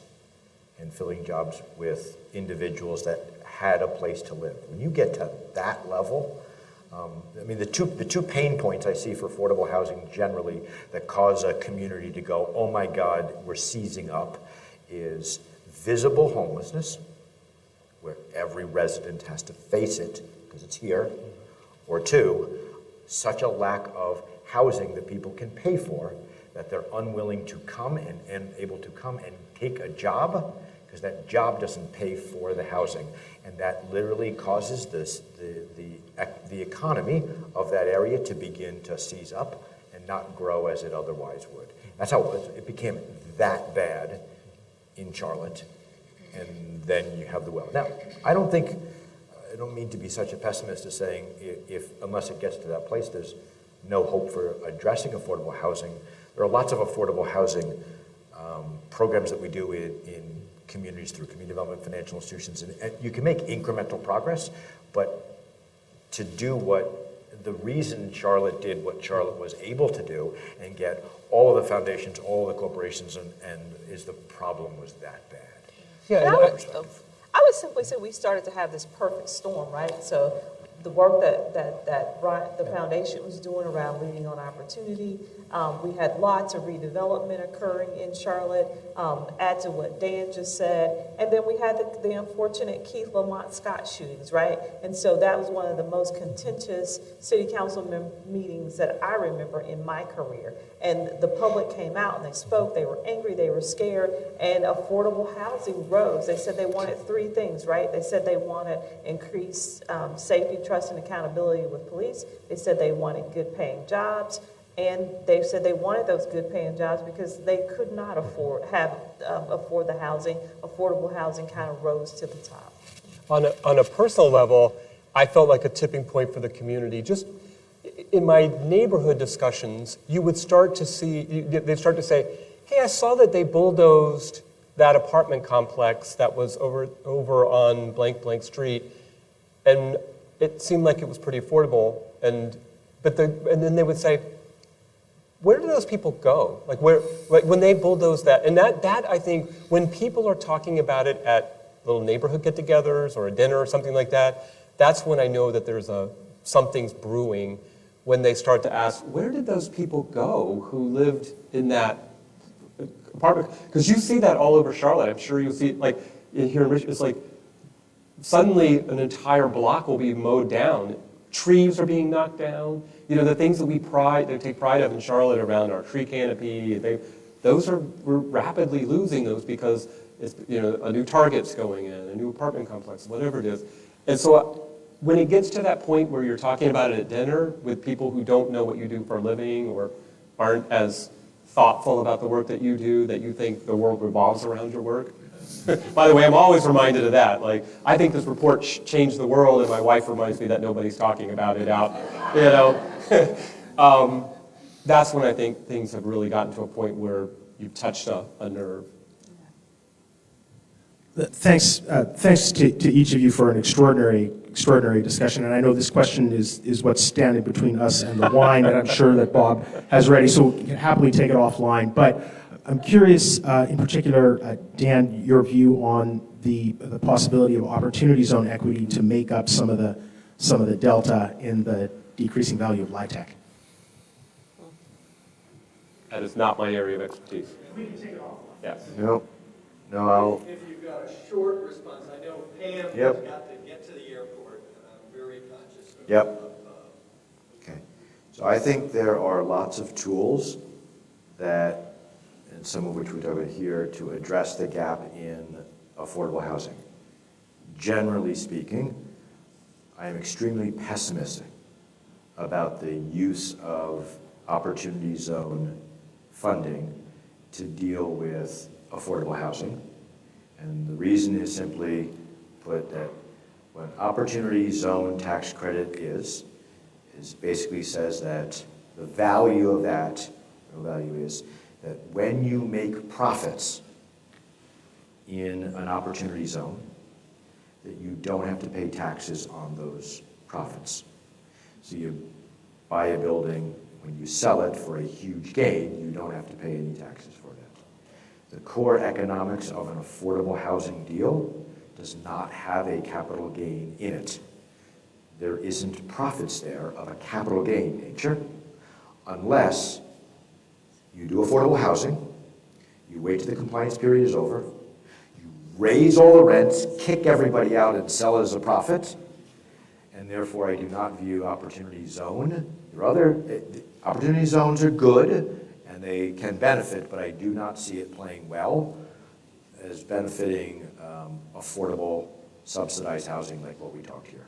with individuals that had a place to live. When you get to that level, the two pain points I see for affordable housing generally that cause a community to go, oh my God, we're seizing up, is visible homelessness, where every resident has to face it because it's here, or two, such a lack of housing that people can pay for that they're unwilling to come and able to come and take a job because that job doesn't pay for the housing. And that literally causes the economy of that area to begin to seize up and not grow as it otherwise would. That's how it became that bad in Charlotte. And then you have the well. Now, I don't mean to be such a pessimist as saying unless it gets to that place, there's no hope for addressing affordable housing. There are lots of affordable housing programs that we do in communities through community development financial institutions, and you can make incremental progress, but to do the reason Charlotte did what Charlotte was able to do and get all of the foundations, all of the corporations, and is the problem was that bad. Yeah, I would simply say we started to have this perfect storm, right? So the work that the foundation was doing around Leading on Opportunity, we had lots of redevelopment occurring in Charlotte, add to what Dan just said, and then we had the unfortunate Keith Lamont Scott shootings, right? And so that was one of the most contentious city council meetings that I remember in my career. And the public came out and they spoke, they were angry, they were scared, and affordable housing rose. They said they wanted 3 things, right? They said they wanted increased safety, trust, and accountability with police. They said they wanted good paying jobs. And they said they wanted those good paying jobs because they could not afford the housing. Affordable housing kind of rose to the top. On a personal level, I felt like a tipping point for the community. Just in my neighborhood discussions, you would start to see, they'd start to say, hey, I saw that they bulldozed that apartment complex that was over on blank blank street, and it seemed like it was pretty affordable. And then they would say, where do those people go? Like when they bulldoze that, and that I think when people are talking about it at little neighborhood get-togethers or a dinner or something like that, that's when I know that there's something's brewing. When they start to ask, where did those people go who lived in that apartment? Because you see that all over Charlotte. I'm sure you'll see it like here in Richmond. It's like suddenly an entire block will be mowed down. Trees are being knocked down. You know, the things that we take pride of in Charlotte around our tree canopy, we're rapidly losing those because it's, a new Target's going in, a new apartment complex, whatever it is. And so when it gets to that point where you're talking about it at dinner with people who don't know what you do for a living or aren't as thoughtful about the work that you do, that you think the world revolves around your work. By the way, I'm always reminded of that. Like, I think this report changed the world, and my wife reminds me that nobody's talking about it out, That's when I think things have really gotten to a point where you've touched a nerve. Thanks to each of you for an extraordinary discussion. And I know this question is what's standing between us and the wine that I'm sure that Bob has ready, so we can happily take it offline. But I'm curious, in particular, Dan, your view on the possibility of opportunity zone equity to make up some of the delta in the decreasing value of LIHTC. That is not my area of expertise. We can take it offline. Yes. No, I'll. If you've got a short response, I know Pam has got to get to the airport, and I'm very conscious of Okay. So I think there are lots of tools that, and some of which we talk about here, to address the gap in affordable housing. Generally speaking, I am extremely pessimistic about the use of opportunity zone funding to deal with affordable housing. And the reason is simply put that what opportunity zone tax credit is basically says that the value of that, the value is that when you make profits in an opportunity zone, that you don't have to pay taxes on those profits. So you buy a building, when you sell it for a huge gain, you don't have to pay any taxes for that. The core economics of an affordable housing deal does not have a capital gain in it. There isn't profits there of a capital gain nature unless you do affordable housing, you wait till the compliance period is over, you raise all the rents, kick everybody out and sell as a profit, and therefore I do not view opportunity zone. Opportunity zones are good and they can benefit, but I do not see it playing well as benefiting affordable subsidized housing like what we talked here.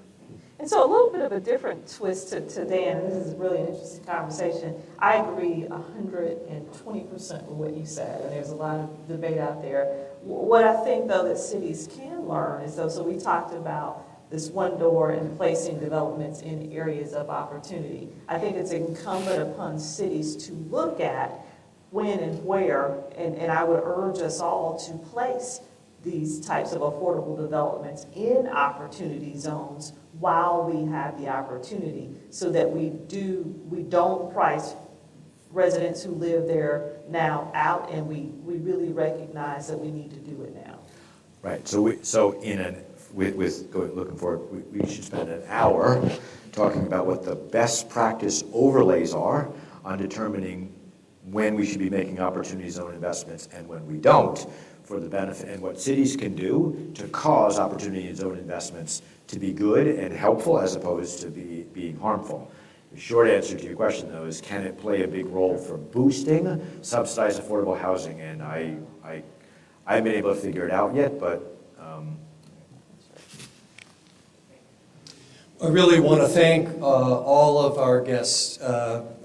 And so a little bit of a different twist to Dan, and this is really an interesting conversation. I agree 120% with what you said, and there's a lot of debate out there. What I think, though, that cities can learn is, so we talked about this one door and placing developments in areas of opportunity. I think it's incumbent upon cities to look at when and where, and I would urge us all to place these types of affordable developments in opportunity zones while we have the opportunity, so that we don't price residents who live there now out, and we really recognize that we need to do it now. Right. So looking forward, we should spend an hour talking about what the best practice overlays are on determining when we should be making opportunity zone investments and when we don't, for the benefit, and what cities can do to cause opportunity zone investments to be good and helpful as opposed to being harmful. The short answer to your question, though, is can it play a big role for boosting subsidized affordable housing? And I haven't been able to figure it out yet, but I really want to thank all of our guests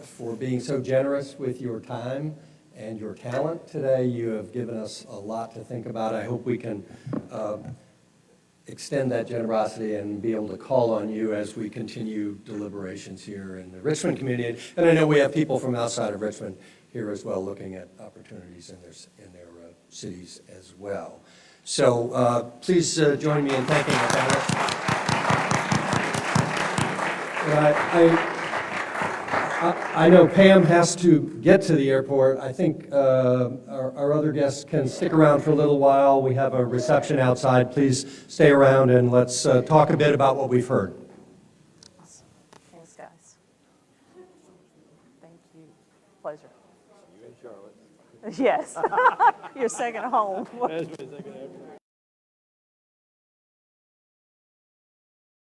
for being so generous with your time and your talent today. You have given us a lot to think about. I hope we can extend that generosity and be able to call on you as we continue deliberations here in the Richmond community. And I know we have people from outside of Richmond here as well looking at opportunities in their cities as well. So please join me in thanking the panelists. I know Pam has to get to the airport. I think our other guests can stick around for a little while. We have a reception outside. Please stay around and let's talk a bit about what we've heard. Awesome. Thanks, guys. Thank you. Pleasure. You in Charlotte. Yes. Your second home.